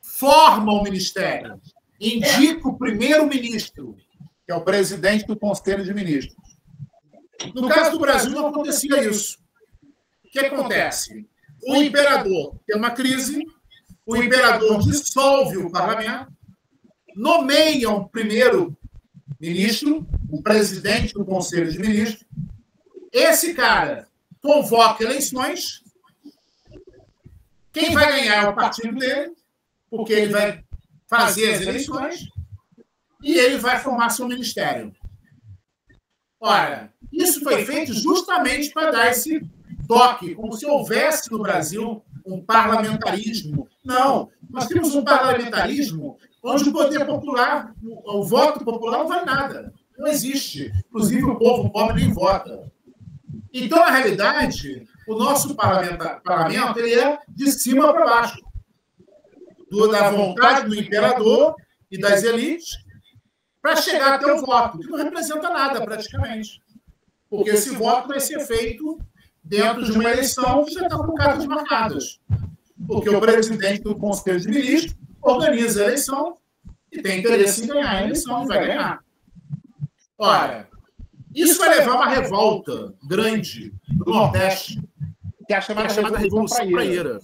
forma o ministério, indica o primeiro-ministro, que é o presidente do Conselho de Ministros. No caso do Brasil, não acontecia isso. O que acontece? O imperador tem uma crise, o imperador dissolve o parlamento, nomeia um primeiro-ministro, o presidente do Conselho de Ministros. Esse cara convoca eleições. Quem vai ganhar é o partido dele, porque ele vai fazer as eleições e ele vai formar seu ministério. Ora, isso foi feito justamente para dar esse toque, como se houvesse no Brasil um parlamentarismo. Não, nós temos um parlamentarismo onde o poder popular, o voto popular não vale nada. Não existe. Inclusive, o povo pobre nem vota. Então, na realidade, o nosso parlamento ele é de cima para baixo. Da vontade do imperador e das elites para chegar até o voto, que não representa nada, praticamente. Porque esse voto vai ser feito dentro de uma eleição que já está com cartas marcadas. Porque o presidente do Conselho de Ministros organiza a eleição e tem interesse em ganhar a eleição, e vai ganhar. Ora, isso vai levar a uma revolta grande do Nordeste, que é a chamada Revolução Praieira,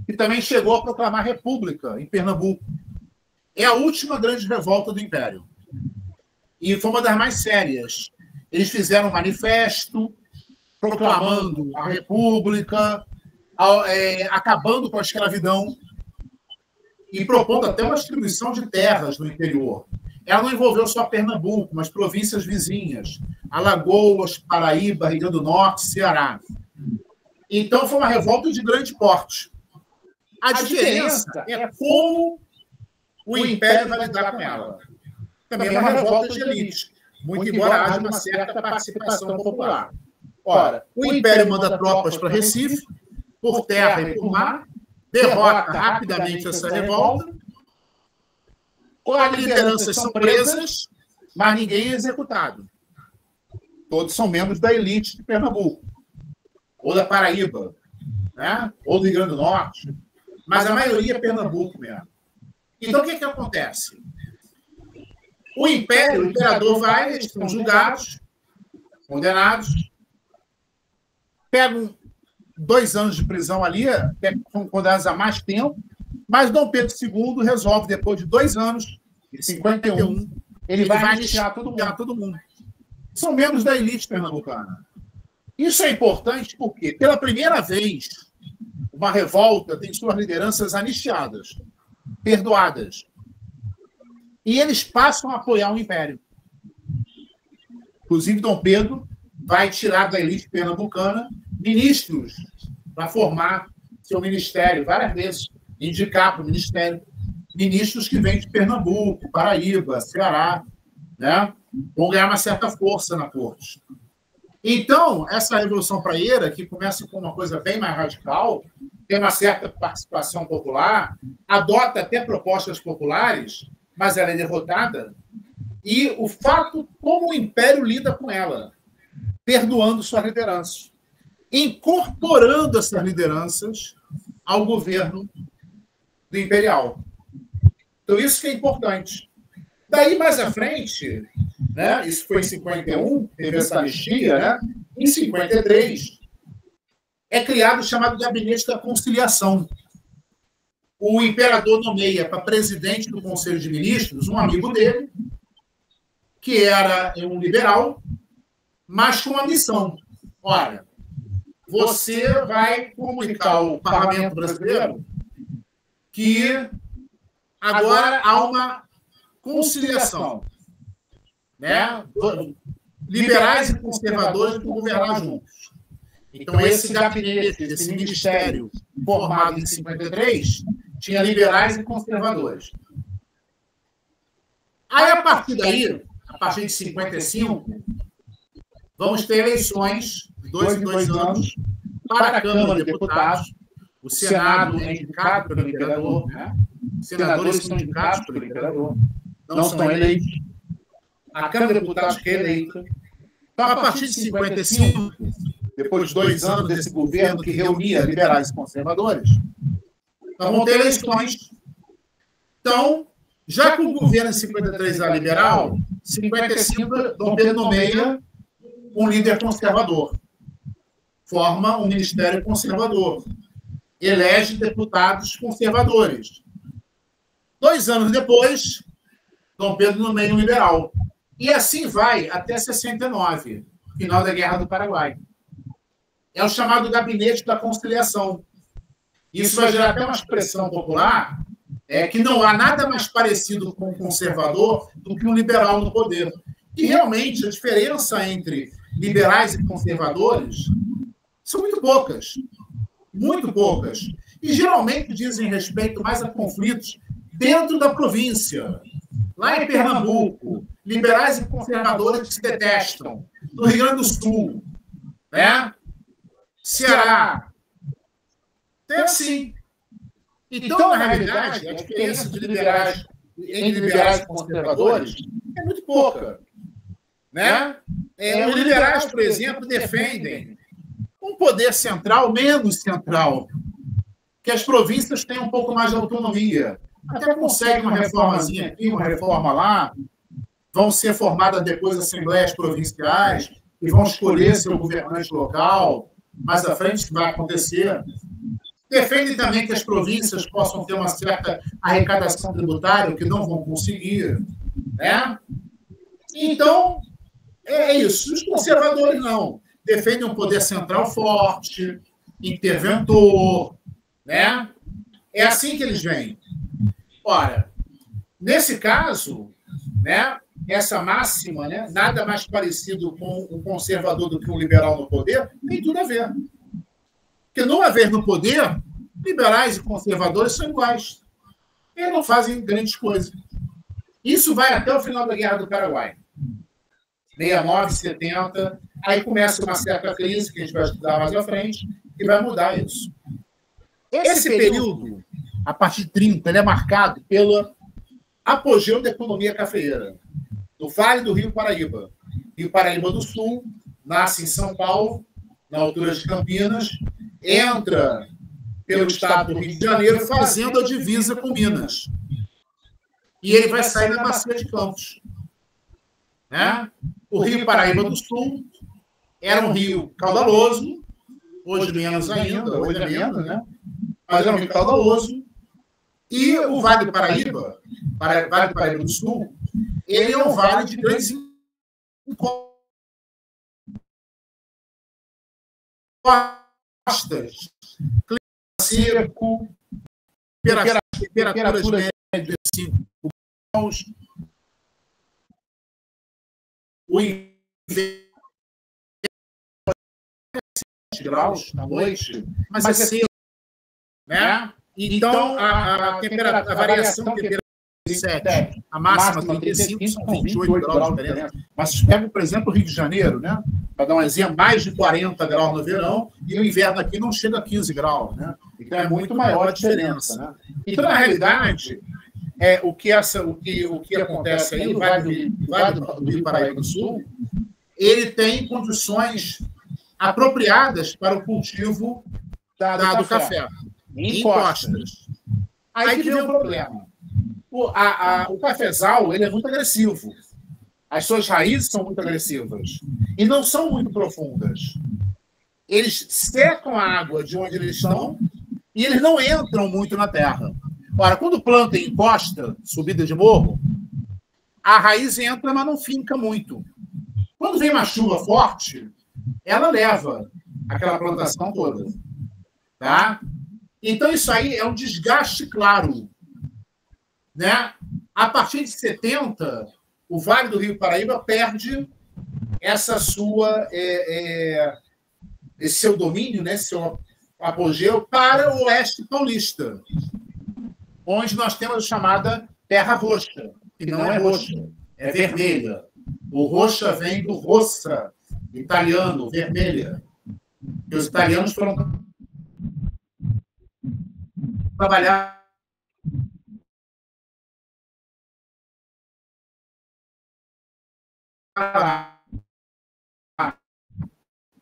que também chegou a proclamar república em Pernambuco. É a última grande revolta do Império. E foi uma das mais sérias. Eles fizeram um manifesto proclamando a república, acabando com a escravidão e propondo até uma distribuição de terras no interior. Ela não envolveu só Pernambuco, mas províncias vizinhas, Alagoas, Paraíba, Rio Grande do Norte, Ceará. Então, foi uma revolta de grande porte. A diferença é como o Império vai lidar com ela. Também é uma revolta de elite, muito embora haja uma certa participação popular. Ora, o Império manda tropas para Recife, por terra e por mar, derrota rapidamente essa revolta, as lideranças são presas, mas ninguém é executado. Todos são membros da elite de Pernambuco, ou da Paraíba, né? Ou do Rio Grande do Norte, mas a maioria é Pernambuco mesmo. Então, o que acontece? O imperador vai, eles são julgados, condenados, pegam 2 anos de prisão ali, são condenados a mais tempo, mas Dom Pedro II resolve, depois de 2 anos, em 51, ele vai anistiar todo mundo. São membros da elite pernambucana. Isso é importante porque, pela primeira vez, uma revolta tem suas lideranças anistiadas, perdoadas. E eles passam a apoiar o Império. Inclusive, Dom Pedro vai tirar da elite pernambucana ministros para formar seu ministério, várias vezes, indicar para o ministério ministros que vêm de Pernambuco, Paraíba, Ceará, né? Vão ganhar uma certa força na corte. Então, essa Revolução Praieira, que começa com uma coisa bem mais radical, tem uma certa participação popular, adota até propostas populares, mas ela é derrotada, e o fato como o Império lida com ela, perdoando suas lideranças, incorporando essas lideranças ao governo do Imperial. Então, isso que é importante. Daí, mais à frente, né, isso foi em 51, teve essa anistia, né? Em 53, é criado o chamado Gabinete da Conciliação. O imperador nomeia para presidente do Conselho de Ministros um amigo dele, que era um liberal, mas com uma missão. Olha, você vai comunicar ao Parlamento brasileiro que agora há uma conciliação, né? Liberais e conservadores vão governar juntos. Então, esse gabinete, esse ministério formado em 53, tinha liberais e conservadores. Aí, a partir daí, a partir de 55, vamos ter eleições, de 2 em 2 anos, para a Câmara de Deputados. O Senado é indicado pelo imperador, né? Os senadores são indicados pelo imperador, não são eleitos. A Câmara de Deputados que é eleita. Então, a partir de 55, depois de 2 anos desse governo que reunia liberais e conservadores, nós vamos ter eleições. Então, já que o governo em 53 era liberal, em 55, Dom Pedro nomeia um líder conservador. Forma um ministério conservador. Elege deputados conservadores. 2 anos depois, Dom Pedro nomeia um liberal. E assim vai até 69, final da Guerra do Paraguai. é o chamado gabinete da conciliação. Isso vai gerar até uma expressão popular, que não há nada mais parecido com um conservador do que um liberal no poder. E, realmente, a diferença entre liberais e conservadores são muito poucas. Muito poucas. E, geralmente, dizem respeito mais a conflitos dentro da província. Lá em Pernambuco, liberais e conservadores se detestam. No Rio Grande do Sul, né? Ceará. Tem assim. Então, na realidade, a diferença entre liberais e conservadores é muito pouca. Né? Os liberais, por exemplo, defendem um poder central menos central, que as províncias tenham um pouco mais de autonomia. Até conseguem uma reformazinha aqui, uma reforma lá, vão ser formadas depois assembleias provinciais e vão escolher seu governante local. Mais à frente vai acontecer. Defendem também que as províncias possam ter uma certa arrecadação tributária, o que não vão conseguir. Né? Então, é isso. Os conservadores não. Defendem um poder central forte, interventor. Né? É assim que eles veem. Ora, nesse caso, né, essa máxima, né, nada mais parecido com um conservador do que um liberal no poder, tem tudo a ver. Porque, não haver no poder, liberais e conservadores são iguais. Eles não fazem grandes coisas. Isso vai até o final da Guerra do Paraguai. 69, 70, aí começa uma certa crise, que a gente vai estudar mais à frente, e vai mudar isso. Esse período, a partir de 30, ele é marcado pelo apogeu da economia cafeeira. No Vale do Rio Paraíba. Rio Paraíba do Sul, nasce em São Paulo, na altura de Campinas, entra pelo estado do Rio de Janeiro, fazendo a divisa com Minas. E ele vai sair na Bacia de Campos. Né? O Rio Paraíba do Sul era um rio caudaloso, hoje menos ainda, hoje é menos, né? Mas era um rio caudaloso. E o Vale do Paraíba, Vale do Paraíba do Sul, ele é um vale de grandes encostas, clima seco, temperaturas médias de 5 graus, o inverno 7 graus na noite, mas é seco, né? Então, a variação de temperatura é 7, a máxima 35, são 28 graus de diferença. Mas pega, por exemplo, o Rio de Janeiro, né? Para dar um exemplo, mais de 40 graus no verão, e o inverno aqui não chega a 15 graus. Né? Então, é muito maior a diferença. Né? Então, na realidade, o que acontece aí, o Vale do Rio Paraíba do Sul, ele tem condições apropriadas para o cultivo do café. Em costas. Aí que vem o problema. O cafezal, ele é muito agressivo. As suas raízes são muito agressivas. E não são muito profundas. Eles secam a água de onde eles estão e eles não entram muito na terra. Ora, quando planta em costa, subida de morro, a raiz entra, mas não finca muito. Quando vem uma chuva forte, ela leva aquela plantação toda. Tá? Então, isso aí é um desgaste claro. Né? A partir de 70, o Vale do Rio Paraíba perde esse seu domínio, né? Seu apogeu para o oeste paulista, onde nós temos a chamada terra roxa, que não é roxa, é vermelha. O roxa vem do rossa, italiano, vermelha. E os italianos foram trabalhar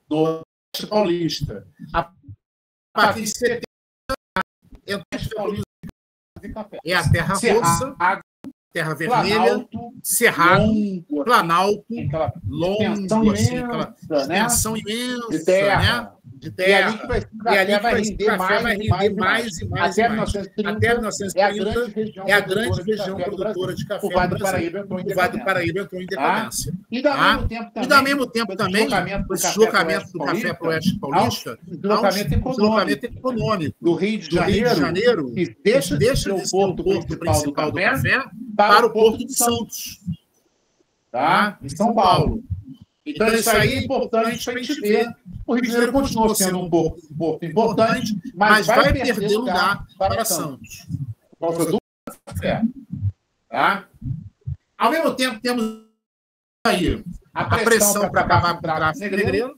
do oeste paulista. A partir de 70, é a terra roxa, terra vermelha, cerrado, longo, planalto, longo, assim, aquela extensão imensa, de terra. De terra. E ali que vai render mais e mais. Até 1930 é a grande região produtora de café. O Vale do Paraíba entrou em decadência. E, ao mesmo tempo, também, o deslocamento do café para o oeste paulista, o deslocamento econômico do Rio de Janeiro, que deixa de ser o porto principal do café para o Porto de Santos, em São Paulo. Então, isso aí é importante para a gente ver. O Rio de Janeiro continua sendo um porto importante, mas vai perder lugar para Santos. Por causa do café. Ao mesmo tempo, temos aí a pressão para acabar com o tráfico negreiro.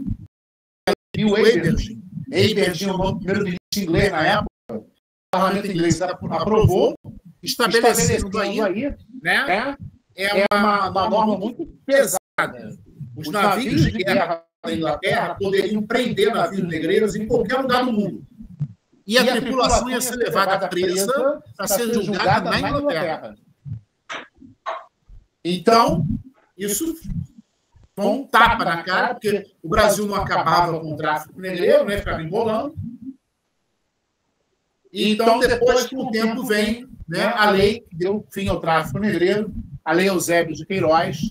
E o Aberdeen é o nome primeiro-ministro inglês na época. O parlamento inglês aprovou, estabelecendo aí, né? É uma norma muito pesada. Os navios de guerra da Inglaterra poderiam prender navios negreiros em qualquer lugar do mundo. E a tripulação ia ser levada presa para ser julgada na Inglaterra. Então, isso foi um tapa na cara, porque o Brasil não acabava com o tráfico negreiro, né? Ficava embolando. E então, depois, com o tempo, vem, né, a lei que deu fim ao tráfico negreiro, a Lei Eusébio de Queiroz,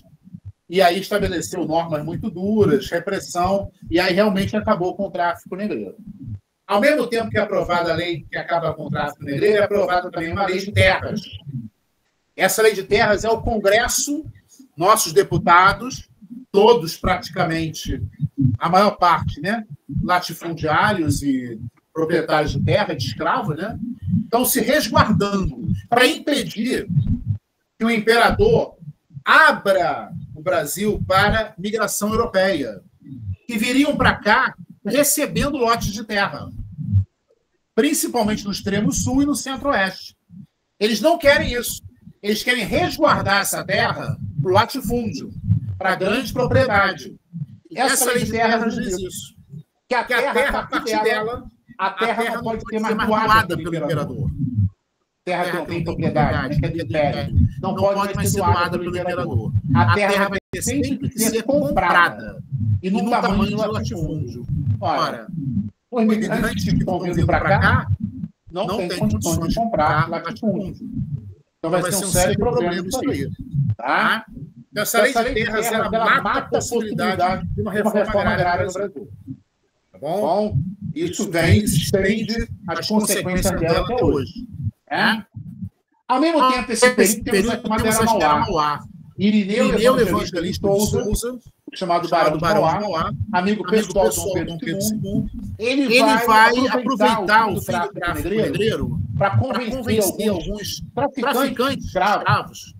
e aí estabeleceu normas muito duras, repressão, e aí realmente acabou com o tráfico negreiro. Ao mesmo tempo que é aprovada a lei que acaba com o tráfico negreiro, é aprovada também uma lei de terras. Essa lei de terras é o Congresso, nossos deputados, todos praticamente, a maior parte, né, latifundiários e proprietários de terra, de escravos, né, estão se resguardando para impedir que o imperador abra o Brasil para migração europeia, que viriam para cá recebendo lotes de terra, principalmente no extremo sul e no centro-oeste. Eles não querem isso. Eles querem resguardar essa terra para o latifúndio, para a grande propriedade. Essa lei de terras diz isso. Que a terra, a partir dela, a terra não pode ser mais doada pelo imperador. Terra que não tem propriedade, que é de império. Não pode mais ser doada pelo imperador. A terra vai sempre ser comprada. E no tamanho de latifúndio. Ora, os imigrantes que estão vindo para cá não têm condições de comprar latifúndio. Então vai ser um sério problema isso aí. Tá? Essa lei de terras ela mata a possibilidade de uma reforma agrária no Brasil. Tá bom? Isso vem, se estende as consequências dela até hoje. Ao mesmo tempo, esse período temos a chamada Mauá. Irineu Evangelista de Souza, chamado Barão de Mauá, amigo pessoal do Dom Pedro II, ele vai aproveitar o fim do tráfico negreiro para convencer alguns traficantes escravos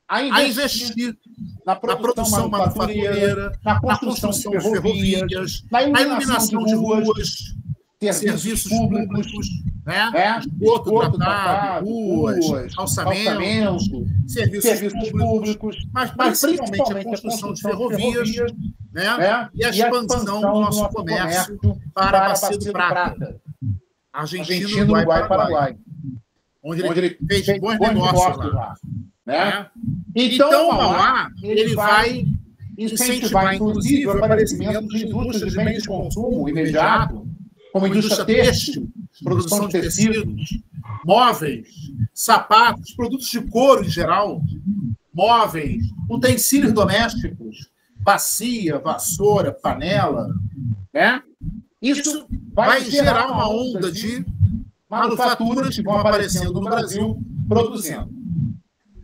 a investir na produção manufatureira, na construção de ferrovias, na iluminação de ruas, serviços públicos, né? Esgoto tratado, ruas, calçamento, serviços públicos, mas principalmente a construção de ferrovias, né? E a expansão do nosso comércio para a Bacia do Prata, Argentina, Uruguai e Paraguai, onde ele fez bons negócios lá. Né? Então, o Mauá ele vai incentivar, inclusive, o aparecimento de indústrias de bens de consumo imediato, como indústria têxtil, produção de tecidos, móveis, sapatos, produtos de couro em geral, móveis, utensílios domésticos, bacia, vassoura, panela. Né? Isso vai gerar uma onda de manufaturas que vão aparecendo no Brasil produzindo.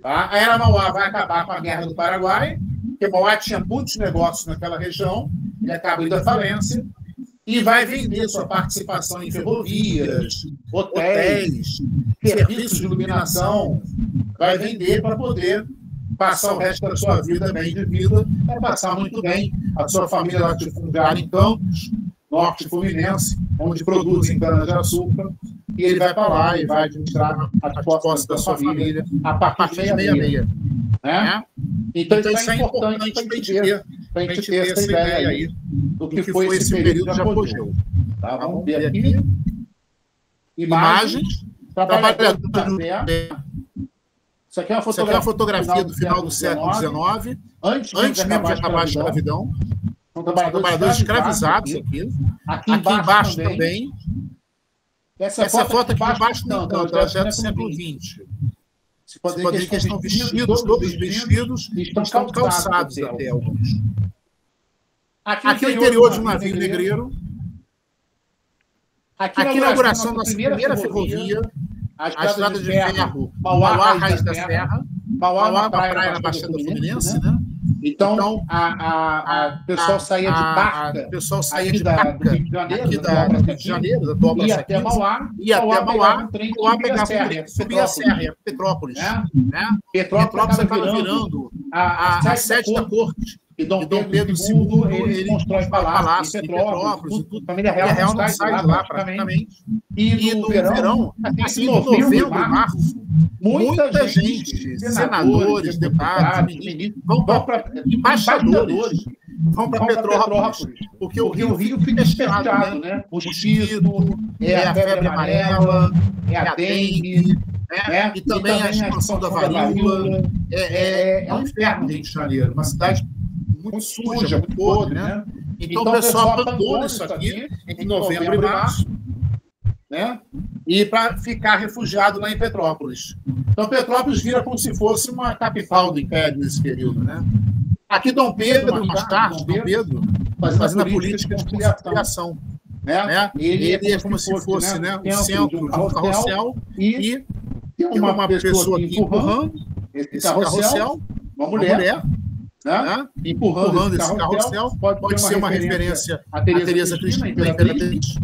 Tá? A Era Mauá vai acabar com a Guerra do Paraguai, porque Mauá tinha muitos negócios naquela região, ele acaba indo à falência, e vai vender sua participação em ferrovias, hotéis, serviços de iluminação, vai vender para poder passar o resto da sua vida bem de vida, vai passar muito bem a sua família latifundiária em Campos, Norte Fluminense, onde produzem cana-de-açúcar, e ele vai para lá e vai administrar as posses da sua família a partir de 66. Né? Então, isso é importante para a gente ter essa ideia aí do que foi esse período de apogeu. Tá? Vamos ver aqui. Imagens. Trabalhadores do café Isso aqui é uma fotografia do final do século XIX, antes mesmo de acabar a escravidão. São trabalhadores escravizados aqui. Aqui embaixo também. Essa foto aqui embaixo não, ela já é do século XX. Você pode ver que eles estão vestidos, todos vestidos, e estão calçados até alguns. Aqui é o interior de um navio negreiro. Aqui a inauguração da nossa primeira ferrovia, a estrada de ferro, Mauá, Raiz da Serra. Mauá é uma praia na Baixada Fluminense, né? Então, o pessoal saía de barca, do Rio de Janeiro, da atual Praça 15, ia até Mauá, pegava subia a serra, ia para Petrópolis. Petrópolis acaba virando a sede da corte. E Dom Pedro II, ele constrói palácio em Petrópolis, tudo. A família real não sai de lá, praticamente. E no verão, assim, novembro, março, muita gente, senadores, deputados, ministros, vão para embaixadores, vão para Petrópolis, porque o Rio fica fechado, né? O mosquito, a febre amarela, a dengue, e também a expansão da varíola. É um inferno Rio de Janeiro, uma cidade muito suja, muito podre, né? Então o pessoal abandona isso aqui entre novembro e março, né? E para ficar refugiado lá em Petrópolis. Então Petrópolis vira como se fosse uma capital do Império nesse período, né? Aqui Dom Pedro, mais tarde, Dom Pedro, fazendo a política de conciliação, né? Ele é como se fosse, né, o centro de um carrossel e tem uma pessoa aqui empurrando esse carrossel, uma mulher, né? Empurrando esse carrossel, pode ser uma referência a Teresa Cristina, Imperatriz.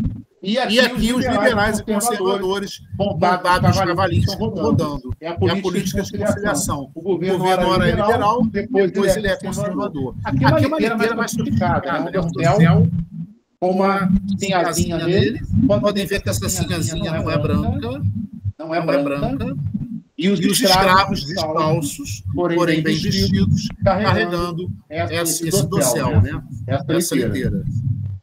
E aqui os liberais e conservadores montados cavalinhos rodando. É a política de conciliação. O governo ora é liberal, depois ele é conservador. Aqui é uma liteira mais sofisticada, né? Um céu com uma sinhazinha nele. Podem ver que essa sinhazinha não é branca. Não é branca. E os escravos descalços, porém bem vestidos, carregando esse dossel, né? Essa liteira.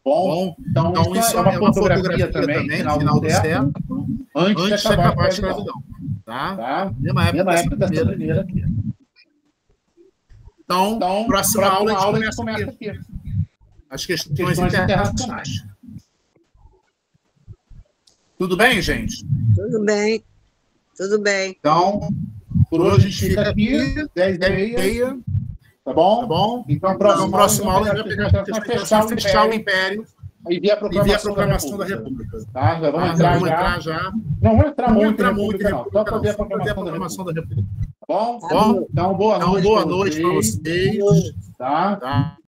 Bom, então isso é uma fotografia também, final do século, antes de acabar a escravidão. Tá? Mesma época dessa primeira aqui. Então próxima aula a gente começa aqui. As questões internacionais. Tudo bem, gente? Tudo bem. Tudo bem. Então, por hoje a gente fica aqui, 10h30. Tá bom? Então, a próxima aula a gente vai fechar o Império e ver a proclamação da República. Tá? Já vamos entrar já. Não vou entrar muito na República, não. Só para ver a proclamação da República. Tá bom? Então, boa noite para vocês. Tá?